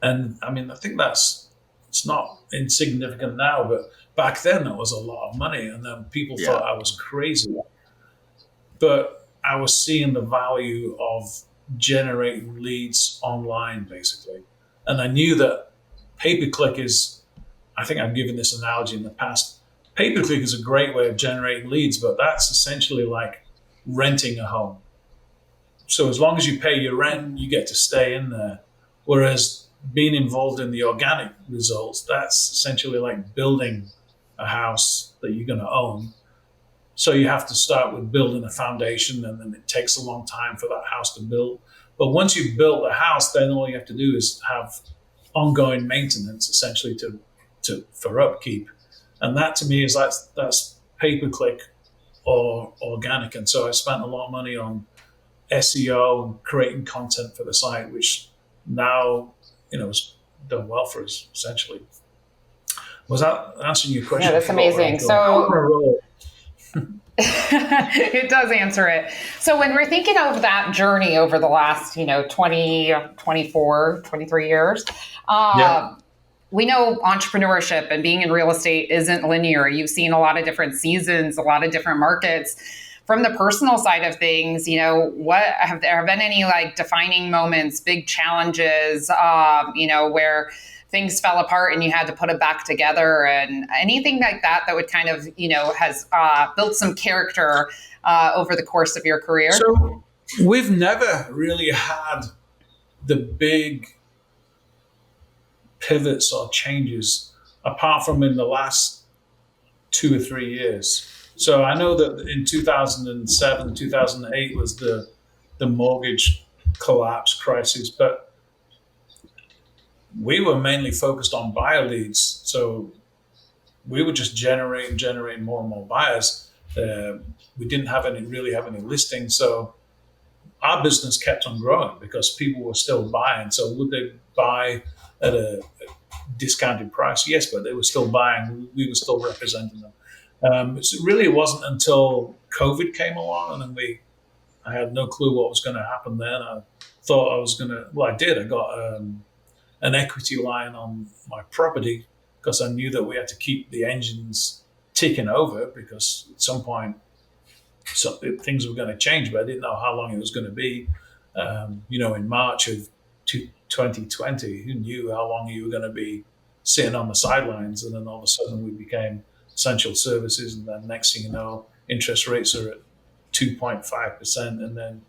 and I mean I think it's not insignificant now, but back then that was a lot of money, and then people thought I was crazy. But I was seeing the value of generating leads online, basically. And I knew that pay-per-click is, I think I've given this analogy in the past, pay-per-click is a great way of generating leads, but that's essentially like renting a home. So as long as you pay your rent, you get to stay in there. Whereas being involved in the organic results, that's essentially like building a house that you're going to own. So you have to start with building a foundation, and then it takes a long time for that house to build. But once you've built the house, then all you have to do is have ongoing maintenance, essentially for upkeep. And that to me is that's pay-per-click or organic. And so I spent a lot of money on SEO and creating content for the site, which now, has done well for us, essentially. Was that answering your question? Yeah, that's amazing. So it does answer it. So when we're thinking of that journey over the last, 20, 24, 23 years, we know entrepreneurship and being in real estate isn't linear. You've seen a lot of different seasons, a lot of different markets. From the personal side of things, what have there been any like defining moments, big challenges, where things fell apart and you had to put it back together, and anything like that would kind of, has built some character over the course of your career? So we've never really had the big pivots or changes apart from in the last 2 or 3 years. So I know that in 2007, 2008 was the mortgage collapse crisis, but we were mainly focused on buyer leads. So we would just generate more and more buyers. We didn't really have any listings. So our business kept on growing because people were still buying. So would they buy at a discounted price? Yes, but they were still buying. We were still representing them. So really, it wasn't until COVID came along, and then I had no clue what was going to happen then. I thought I was going to, I did. I got an equity line on my property because I knew that we had to keep the engines ticking over because at some point things were going to change, but I didn't know how long it was going to be. In March of 2020, who knew how long you were going to be sitting on the sidelines? And then all of a sudden we became essential services, and then next thing you know, interest rates are at 2.5%, and then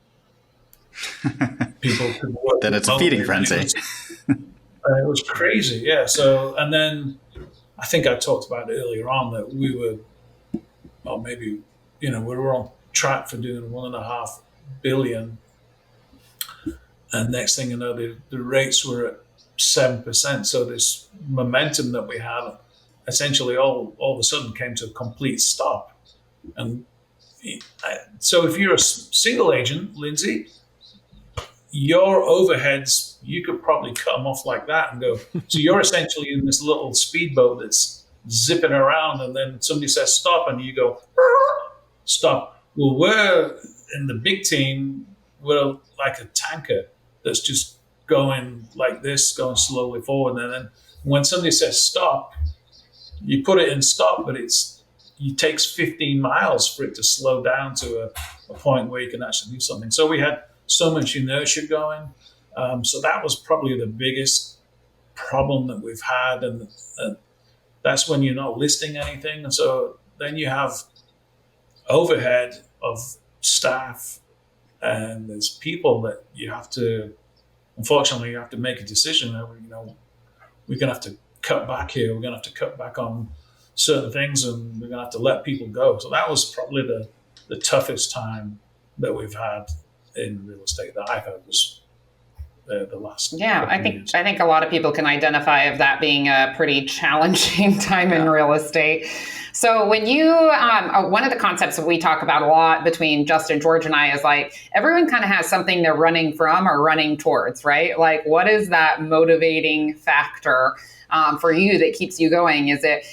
people could work. Then it's a feeding frenzy. It was crazy, yeah. So, and then I think I talked about it earlier on that we were, or maybe, we were on track for doing $1.5 billion, and next thing you know, the rates were at 7%. So this momentum that we had essentially all of a sudden came to a complete stop. And so if you're a single agent, Lindsay, your overheads, you could probably cut them off like that and go. So you're essentially in this little speedboat that's zipping around, and then somebody says stop, and you go, stop. Well, we're in the big team, we're like a tanker that's just going like this, going slowly forward. And then when somebody says stop, you put it in stop, but it takes 15 miles for it to slow down to a point where you can actually do something. So we had so much inertia going. So that was probably the biggest problem that we've had. And that's when you're not listing anything. And so then you have overhead of staff, and there's people that unfortunately, you have to make a decision. We're going to have to cut back here. We're going to have to cut back on certain things, and we're going to have to let people go. So that was probably the toughest time that we've had in real estate that I've had was the last. Yeah, I think a lot of people can identify of that being a pretty challenging time in real estate. So when you, one of the concepts that we talk about a lot between Justin, George, and I is like, everyone kind of has something they're running from or running towards, right? Like, what is that motivating factor for you that keeps you going? Is it,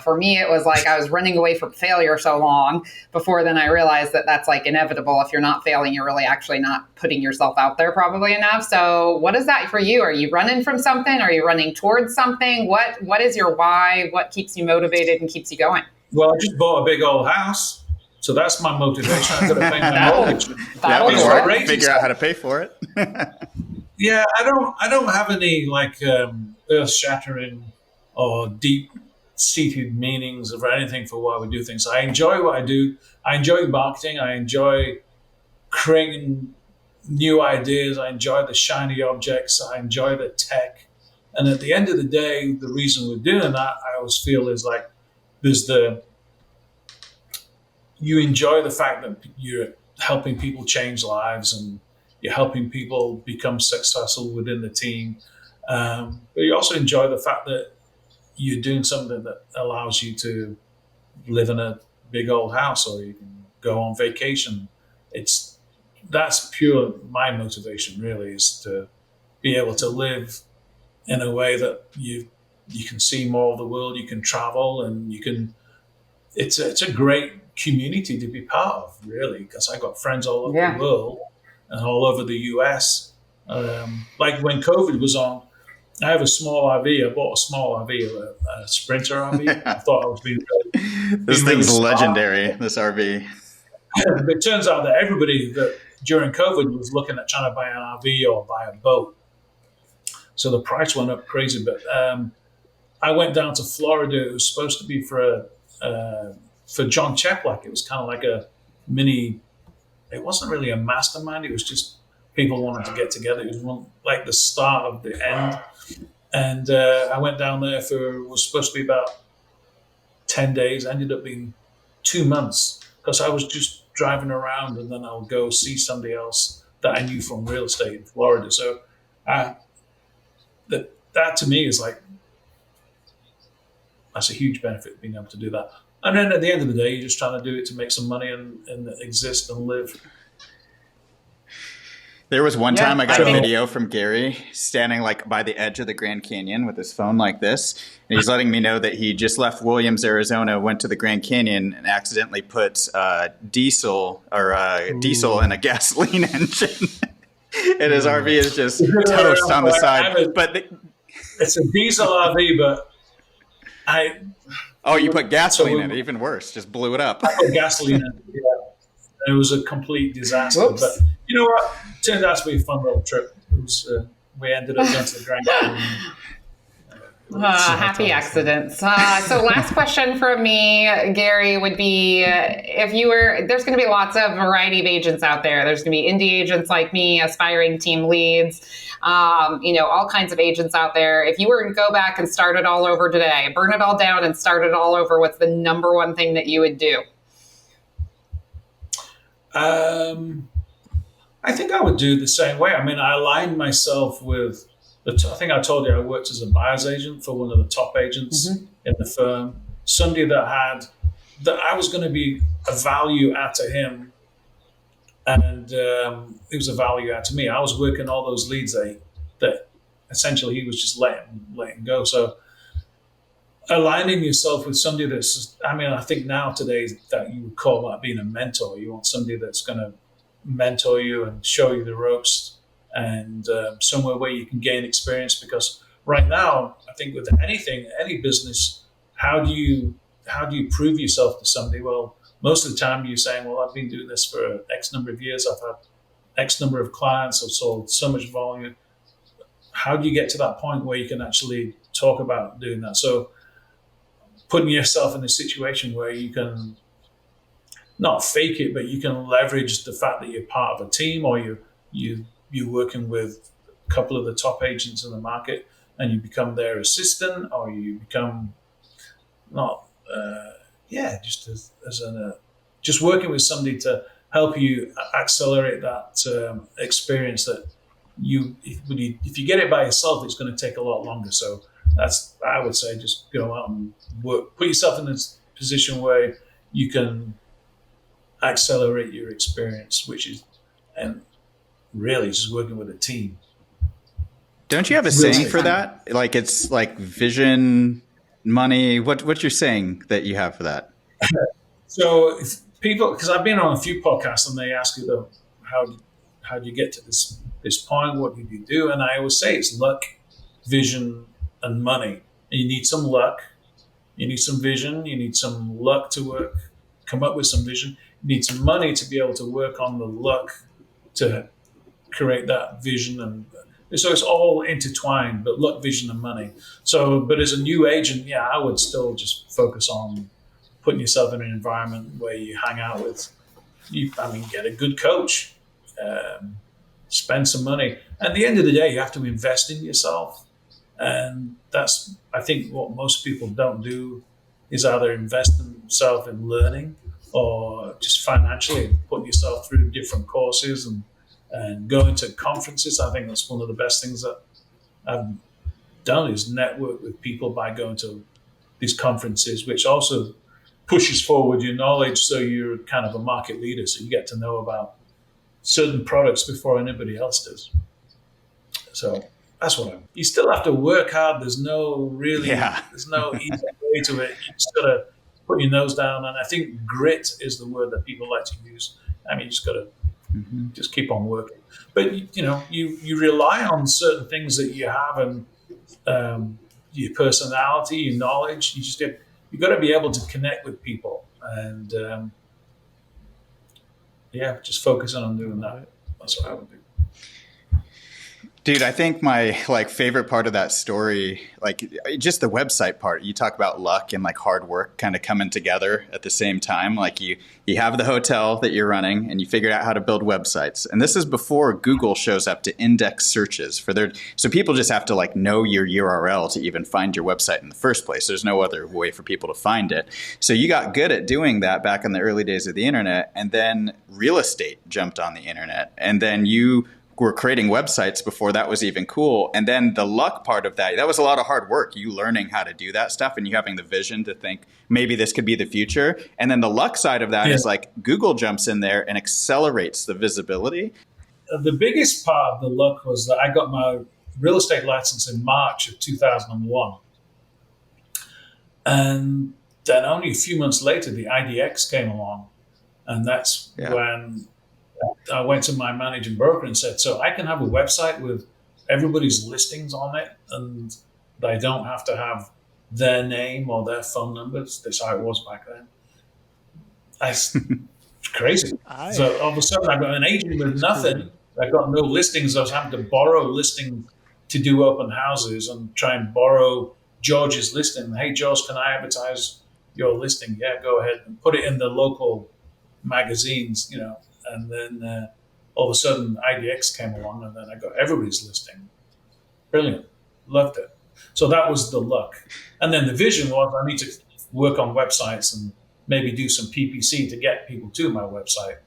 for me, it was like I was running away from failure so long before then I realized that that's like inevitable. If you're not failing, you're really actually not putting yourself out there probably enough. So what is that for you? Are you running from something? Are you running towards something? What is your why? What keeps you motivated and keeps you going? Well, I just bought a big old house. So that's my motivation. I've got to pay my mortgage. Figure out how to pay for it. Yeah, I don't have any like earth-shattering or deep-seated meanings of anything for why we do things. I enjoy what I do. I enjoy marketing. I enjoy creating new ideas. I enjoy the shiny objects. I enjoy the tech. And at the end of the day, the reason we're doing that, I always feel is like you enjoy the fact that you're helping people change lives and you're helping people become successful within the team. But you also enjoy the fact that you're doing something that allows you to live in a big old house or you can go on vacation. That's pure my motivation, really, is to be able to live in a way that you can see more of the world, you can travel, and you can. It's a great community to be part of, really, because I got friends all over the world and all over the US. Like when COVID was on, I have a small RV. I bought a small RV, a Sprinter RV. I thought I was being this thing's really legendary. This RV. But it turns out that everybody that during COVID was looking at trying to buy an RV or buy a boat. So the price went up crazy. But I went down to Florida. It was supposed to be for John Cheplack. It was kind of like a mini. It wasn't really a mastermind. It was just people wanted to get together. It was like the start of the end. And I went down there it was supposed to be about 10 days. Ended up being 2 months because I was just driving around and then I'll go see somebody else that I knew from real estate in Florida. So that to me is like, that's a huge benefit, being able to do that. And then at the end of the day, you're just trying to do it to make some money and exist and live. There was one time I got a video from Gary standing like by the edge of the Grand Canyon with his phone like this. And he's letting me know that he just left Williams, Arizona, went to the Grand Canyon and accidentally put diesel in a gasoline engine. And his RV is just toast on the side. It's a diesel RV, but you put gasoline in it, even worse. Just blew it up. I put gasoline in it, yeah. It was a complete disaster. Whoops. But you know what? It turned out to be a fun little trip. It was, we ended up going to the Grand Canyon. Happy accidents. So last question from me, Gary, would be there's going to be lots of variety of agents out there. There's going to be indie agents like me, aspiring team leads, all kinds of agents out there. If you were to go back and start it all over today, burn it all down and start it all over, what's the number one thing that you would do? I think I would do the same way. I mean, I aligned myself with I think I told you I worked as a buyer's agent for one of the top agents in the firm. Somebody that I was going to be a value add to him, and it was a value add to me. I was working all those leads that essentially he was just letting go. So aligning yourself with somebody I think now today that you would call that being a mentor. You want somebody that's going to mentor you and show you the ropes, and somewhere where you can gain experience. Because right now, I think with any business, how do you prove yourself to somebody? Well, most of the time you're saying, well, I've been doing this for X number of years. I've had X number of clients. I've sold so much volume. How do you get to that point where you can actually talk about doing that? So putting yourself in a situation where you can not fake it, but you can leverage the fact that you're part of a team, or you're working with a couple of the top agents in the market, and you become their assistant, or you become just working with somebody to help you accelerate that experience that if you get it by yourself, it's going to take a lot longer. So I would say, just go out and work, put yourself in this position where you can accelerate your experience, and really just working with a team. Don't you have a saying for that? Like it's like vision, money. What's your saying that you have for that? So if people, because I've been on a few podcasts and they ask you though, how do you get to this point? What did you do? And I always say it's luck, vision, and money. And you need some luck, you need some vision, you need some luck to come up with some vision. You need some money to be able to work on the luck to create that vision, and so it's all intertwined. But luck, vision, and money. So, but as a new agent, yeah, I would still just focus on putting yourself in an environment where you hang out with get a good coach, spend some money. At the end of the day, you have to invest in yourself. And that's, I think, what most people don't do is either invest in themselves in learning or just financially putting yourself through different courses and going to conferences. I think that's one of the best things that I've done is network with people by going to these conferences, which also pushes forward your knowledge, so you're kind of a market leader, so you get to know about certain products before anybody else does. So that's what you still have to work hard. There's no easy way to it. You just gotta put your nose down, and I think grit is the word that people like to use. I mean, you just gotta just keep on working. But you rely on certain things that you have, and your personality, your knowledge. You got to be able to connect with people, and just focus on doing that. That's what I would do. Dude, I think my favorite part of that story, just the website part, you talk about luck and hard work kind of coming together at the same time. Like you have the hotel that you're running and you figured out how to build websites. And this is before Google shows up to index searches so people just have to know your URL to even find your website in the first place. There's no other way for people to find it. So you got good at doing that back in the early days of the internet, and then real estate jumped on the internet, and then you were creating websites before that was even cool. And then the luck part of that was a lot of hard work, you learning how to do that stuff and you having the vision to think maybe this could be the future. And then the luck side of that is Google jumps in there and accelerates the visibility. The biggest part of the luck was that I got my real estate license in March of 2001. And then only a few months later, the IDX came along. And that's when I went to my managing broker and said, so I can have a website with everybody's listings on it, and they don't have to have their name or their phone numbers. That's how it was back then. It's crazy. So all of a sudden I got an agent with nothing. I got no listings. I was having to borrow listings to do open houses and try and borrow George's listing. Hey, George, can I advertise your listing? Yeah, go ahead, and put it in the local magazines, And then all of a sudden IDX came along, and then I got everybody's listing. Brilliant. Loved it. So that was the luck. And then the vision was I need to work on websites and maybe do some PPC to get people to my website.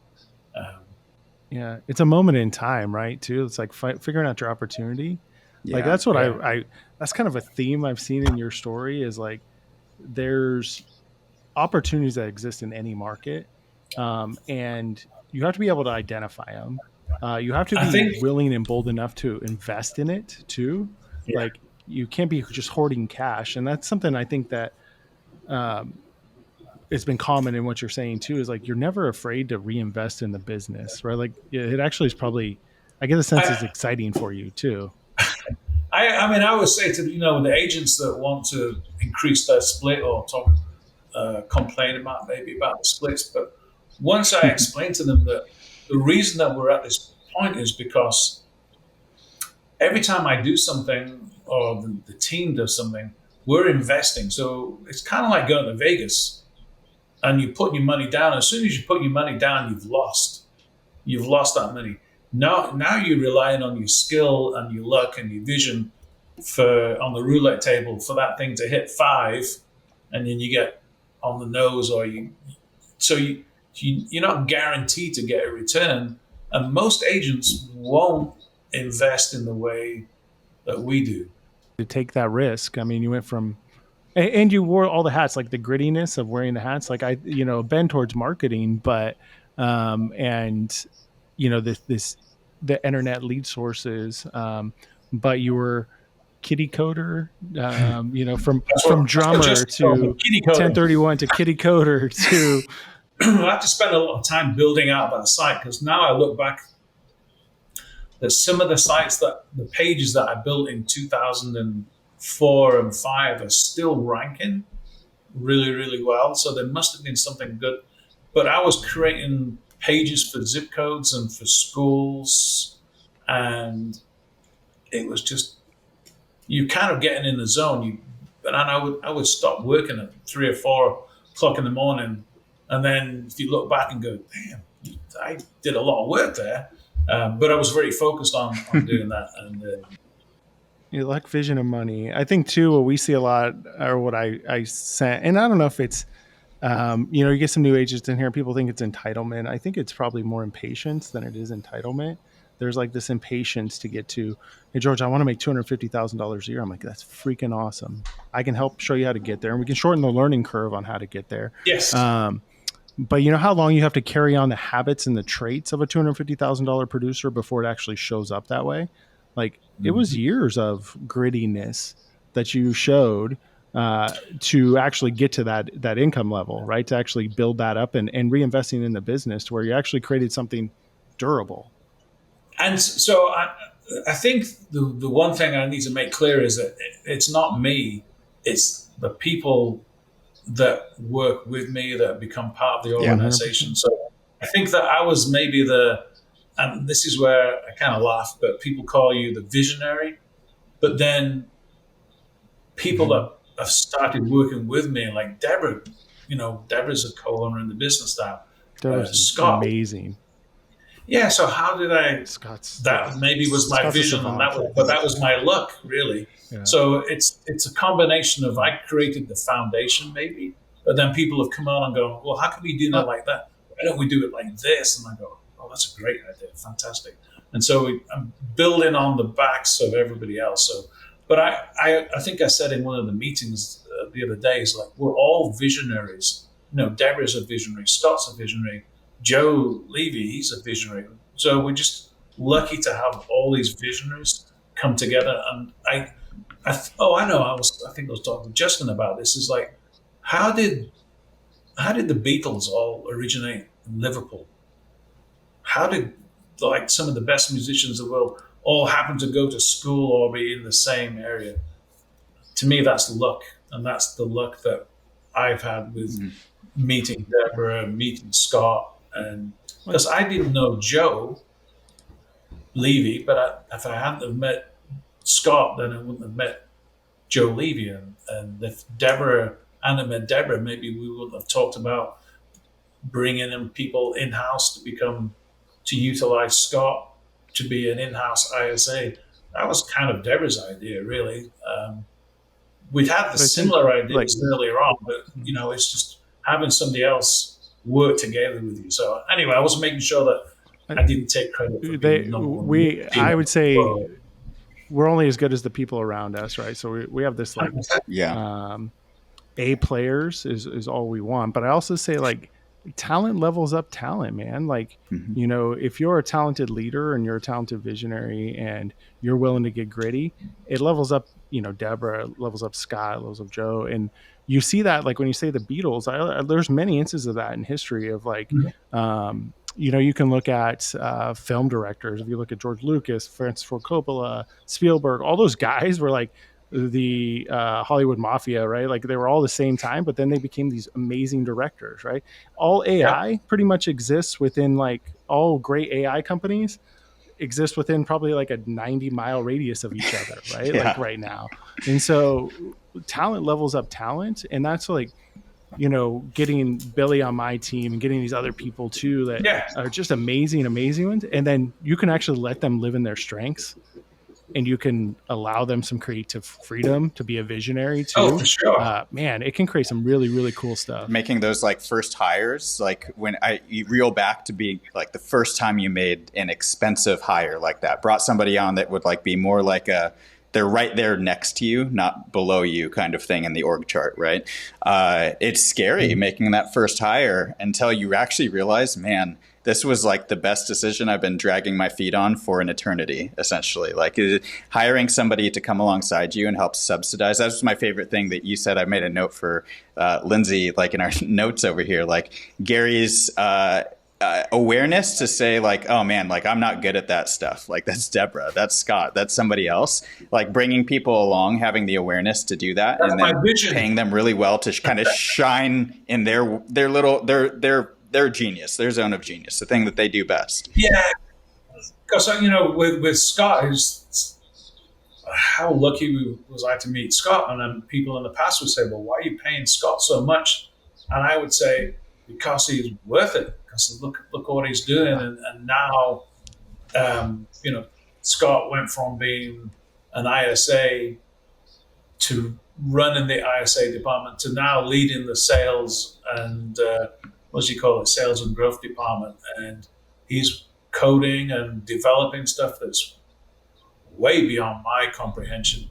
It's a moment in time, right? Too. It's like figuring out your opportunity. That's what I that's kind of a theme I've seen in your story is there's opportunities that exist in any market. And you have to be able to identify them. You have to be willing and bold enough to invest in it too. Yeah. You can't be just hoarding cash. And that's something I think that it's been common in what you're saying too, is you're never afraid to reinvest in the business, right? It actually is probably, I get the sense it's exciting for you too. I would say to, the agents that want to increase their split or complain about the splits, but once I explained to them that the reason that we're at this point is because every time I do something or the team does something, we're investing. So it's kind of like going to Vegas and you're putting your money down. As soon as you put your money down, you've lost. You've lost that money. Now you're relying on your skill and your luck and your vision on the roulette table for that thing to hit 5, and then you get on the nose, or you're not guaranteed to get a return, and most agents won't invest in the way that we do. To take that risk, I mean, you went from, and you wore all the hats, the grittiness of wearing the hats. bend towards marketing, but the internet lead sources, but you were kitty coder, from drummer to 1031 to kitty coder to. I had to spend a lot of time building out that site, because now I look back, that some of the sites, that the pages that I built in 2004 and 5 are still ranking really, really well. So there must have been something good. But I was creating pages for zip codes and for schools, and it was just, you kind of getting in the zone. And I would stop working at 3 or 4 o'clock in the morning, and then if you look back and go, damn, I did a lot of work there. But I was very focused on doing that. And luck, vision, and money. I think too, what we see a lot, or what I sent, and I don't know if it's, you get some new agents in here and people think it's entitlement. I think it's probably more impatience than it is entitlement. There's like this impatience to get to, hey, George, I want to make $250,000 a year. I'm like, that's freaking awesome. I can help show you how to get there. And we can shorten the learning curve on how to get there. Yes. But you know how long you have to carry on the habits and the traits of a $250,000 producer before it actually shows up that way? Like, it was years of grittiness that you showed to actually get to that income level, right? To actually build that up and reinvesting in the business to where you actually created something durable. And so I think the one thing I need to make clear is that it's not me, it's the people that work with me that become part of the organization. So I think that I was maybe and this is where I kind of laugh, but people call you the visionary. But then people that have started working with me, like Deborah, Deborah's a co-owner in the business now. Scott, amazing. Yeah. So how did that maybe was my vision, but that was my luck, really. Yeah. So it's a combination of, I created the foundation maybe, but then people have come on and go, well, how can we do that like that? Why don't we do it like this? And I go, oh, that's a great idea. Fantastic. And so I'm building on the backs of everybody else. So, but I think I said in one of the meetings the other day, is like, we're all visionaries. Deborah's a visionary. Scott's a visionary. Joe Levy, he's a visionary. So we're just lucky to have all these visionaries come together. And I know. I think I was talking to Justin about this. Is like, how did the Beatles all originate in Liverpool? How did some of the best musicians in the world all happen to go to school or be in the same area? To me, that's luck, and that's the luck that I've had with meeting Deborah, meeting Scott, and because I didn't know Joe Levy, but if I hadn't have met Scott, then I wouldn't have met Joe Levy. And if Deborah hadn't met Deborah, maybe we wouldn't have talked about bringing in people in-house to utilize Scott to be an in-house ISA. That was kind of Deborah's idea, really. We'd had the similar ideas earlier on, but it's just having somebody else work together with you. So anyway, I was making sure that I didn't take credit for being number one. I would say we're only as good as the people around us, right? So we have this A players is all we want. But I also say talent levels up talent, man. If you're a talented leader and you're a talented visionary and you're willing to get gritty, it levels up, Deborah, levels up Scott, levels up Joe. And you see that, when you say the Beatles, there's many instances of that in history of you can look at film directors. If you look at George Lucas, Francis Ford Coppola, Spielberg, all those guys were the Hollywood mafia, right? They were all the same time, but then they became these amazing directors, right? All AI pretty much exists within all great AI companies exist within probably a 90-mile radius of each other, right? Right now. And so talent levels up talent. And that's getting Billy on my team and getting these other people too that are just amazing ones. And then you can actually let them live in their strengths. And you can allow them some creative freedom to be a visionary too. Oh, for sure. Man, it can create some really, really cool stuff. Making those first hires, when you reel back to being the first time you made an expensive hire like that, brought somebody on that would be more they're right there next to you, not below you kind of thing in the org chart, right? It's scary making that first hire until you actually realize, man, this was like the best decision I've been dragging my feet on for an eternity, essentially. Like hiring somebody to come alongside you and help subsidize. That's my favorite thing that you said. I made a note for Lindsay, like in our notes over here, like Gary's awareness to say like, oh man, like I'm not good at that stuff. Like that's Deborah, that's Scott, that's somebody else. Like bringing people along, having the awareness to do that, and then paying them really well to kind of shine in their genius, their zone of genius, the thing that they do best. Yeah, because with Scott, how lucky was I to meet Scott? And then people in the past would say, well, why are you paying Scott so much? And I would say, because he's worth it. Because look what he's doing, and now, Scott went from being an ISA to running the ISA department to now leading the sales and sales and growth department, and he's coding and developing stuff that's way beyond my comprehension.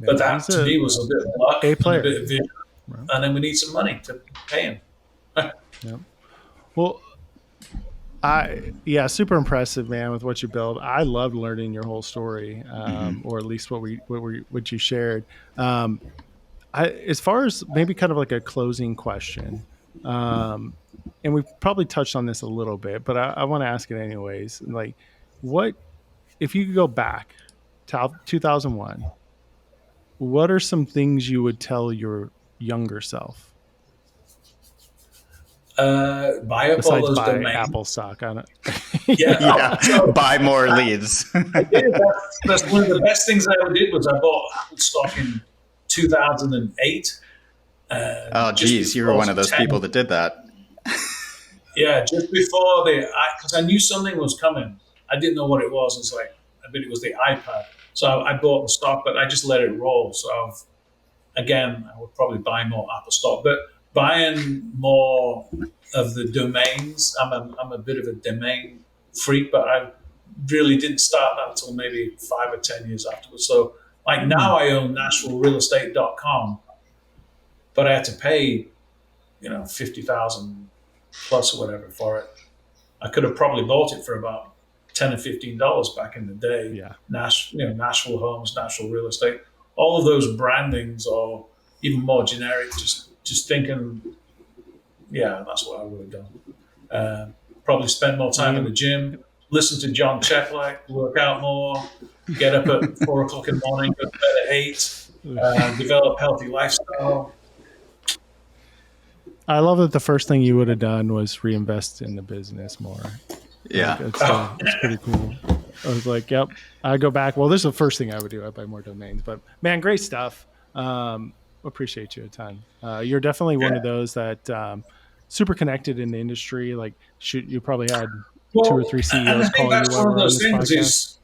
Yeah, but that to me was a bit of luck, A player, and a bit of vision, right. And then we need some money to pay him. Yeah. Well, super impressive, man, with what you built. I loved learning your whole story, or at least what you shared. As far as maybe kind of like a closing question, and we've probably touched on this a little bit, but I want to ask it anyways. Like, what if you could go back to 2001? What are some things you would tell your younger self? Buy up all those domains. Apple stock on it. So, buy more leads. I did. That's one of the best things I ever did was I bought Apple stock in 2008. Oh, geez, you were one of those people that did that. Yeah, just before because I knew something was coming. I didn't know what it was. It's like, I bet it was the iPad. So I bought the stock, but I just let it roll. So I would probably buy more Apple stock, but buying more of the domains. I'm a bit of a domain freak, but I really didn't start that until maybe 5 or 10 years afterwards. So like now I own NashvilleRealEstate.com, but I had to pay, $50,000 plus or whatever for it. I could have probably bought it for about $10 or $15 back in the day. Yeah. Nashville Homes, Nashville Real Estate, all of those brandings are even more generic. Just thinking, that's what I would have done. Probably spend more time in the gym, listen to John Cheplack, work out more, get up at 4 o'clock in the morning, go to bed at 8, develop healthy lifestyle. I love that the first thing you would have done was reinvest in the business more. Yeah. It's pretty cool. I was like, yep, I go back. Well, this is the first thing I would do. I'd buy more domains. But, man, great stuff. Appreciate you a ton. You're definitely one of those that super connected in the industry. Like, you probably had 2 or 3 CEOs calling you. That's one of those things is,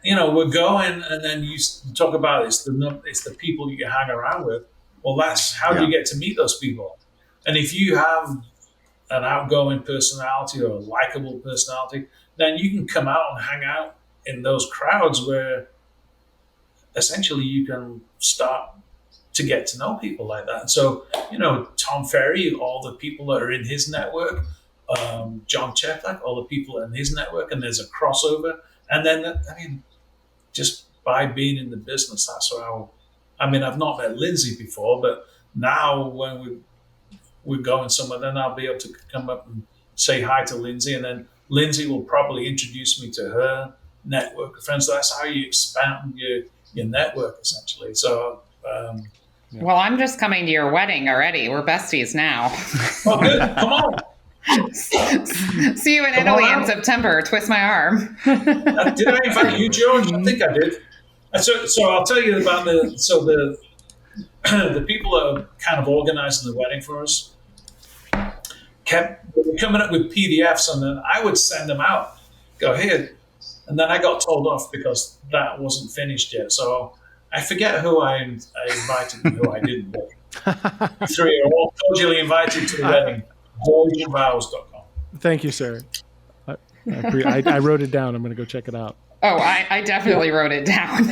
we're going, and then you talk about it's the people you hang around with. Well, that's how do you get to meet those people? And if you have an outgoing personality or a likable personality, then you can come out and hang out in those crowds where essentially you can start to get to know people like that. And so, Tom Ferry, all the people that are in his network, John Cheplack, all the people in his network, and there's a crossover. And then, just by being in the business, that's how, I've not met Lindsay before, but now when we're going somewhere, then I'll be able to come up and say hi to Lindsay, and then Lindsay will probably introduce me to her network of friends. So that's how you expand your network, essentially. So, well, I'm just coming to your wedding already. We're besties now. Oh, good. Come on. See you in Italy in September. Twist my arm. Did I invite you, George? I think I did. So I'll tell you about the people that are kind of organizing the wedding for us kept coming up with PDFs, and then I would send them out, go here, and then I got told off because that wasn't finished yet. So I forget who I invited and who I didn't. You 3 are all cordially invited to the wedding. GeorgeandVows.com. Thank you, sir. I wrote it down. I'm going to go check it out. Oh, I definitely wrote it down.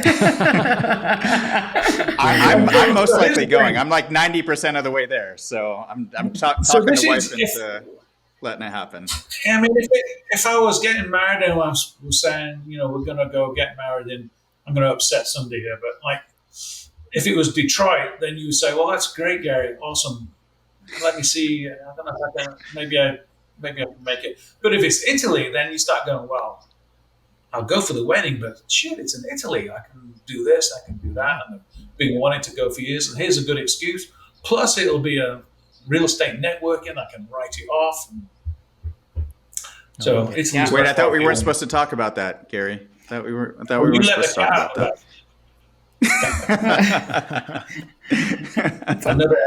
I'm most likely going. I'm like 90% of the way there. So I'm talking to wife into letting it happen. I mean, if I was getting married and I was saying, we're going to go get married, and I'm going to upset somebody here, but like, if it was Detroit, then you would say, well, that's great, Gary. Awesome. Let me see. I don't know if I can, maybe I can make it. But if it's Italy, then you start going, well, I'll go for the wedding, but shit, it's in Italy. I can do this, I can do that. And I've been wanting to go for years, and here's a good excuse. Plus, it'll be a real estate networking. I can write it off. So it's wait. I thought we weren't supposed to talk about that, Gary. I thought we were supposed to talk about that. Another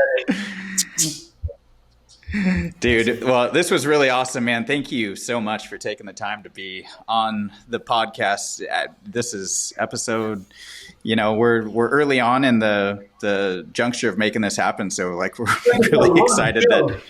Dude, well, this was really awesome, man. Thank you so much for taking the time to be on the podcast. This is episode, we're early on in the juncture of making this happen. So like, we're really excited that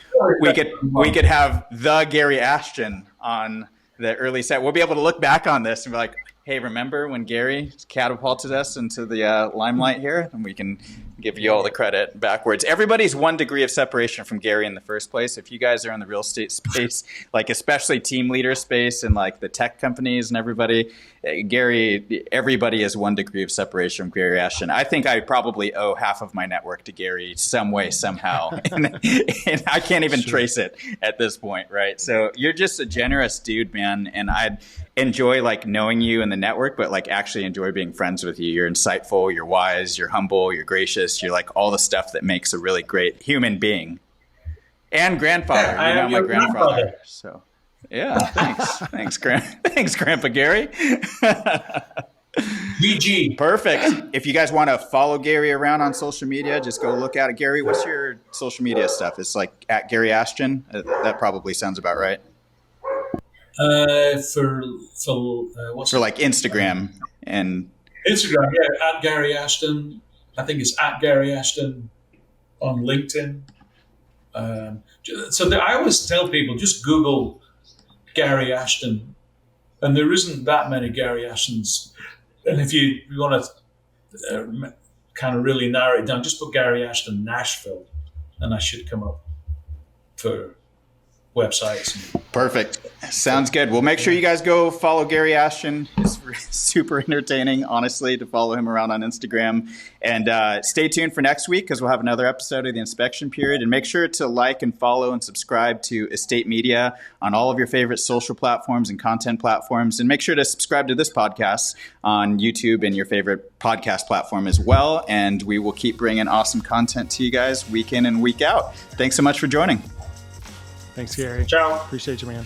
we could have the Gary Ashton on the early set. We'll be able to look back on this and be like, hey, remember when Gary catapulted us into the limelight here? And we can give you all the credit backwards. Everybody's 1 degree of separation from Gary in the first place. If you guys are in the real estate space, like especially team leader space and like the tech companies and everybody, everybody is 1 degree of separation from Gary Ashton. I think I probably owe half of my network to Gary some way, somehow. and I can't even trace it at this point, right? So you're just a generous dude, man. And I'd enjoy like knowing you in the network, but like actually enjoy being friends with you. You're insightful, you're wise, you're humble, you're gracious. You're like all the stuff that makes a really great human being and grandfather. Yeah, I am my your grandfather. So yeah, thanks, thanks, Grandpa Gary. GG. Perfect. If you guys want to follow Gary around on social media, just go look at it. Gary, what's your social media stuff? It's like at Gary Ashton. That probably sounds about right. For like Instagram and Instagram, yeah, at Gary Ashton. I think it's at Gary Ashton on LinkedIn. So I always tell people, just Google Gary Ashton, and there isn't that many Gary Ashtons. And if you want to kind of really narrow it down, just put Gary Ashton Nashville, and I should come up for websites. Perfect. Sounds good. Well, make sure you guys go follow Gary Ashton. It's super entertaining, honestly, to follow him around on Instagram. And stay tuned for next week because we'll have another episode of the inspection period. And make sure to like and follow and subscribe to Estate Media on all of your favorite social platforms and content platforms. And make sure to subscribe to this podcast on YouTube and your favorite podcast platform as well. And we will keep bringing awesome content to you guys week in and week out. Thanks so much for joining. Thanks, Gary. Ciao. Appreciate you, man.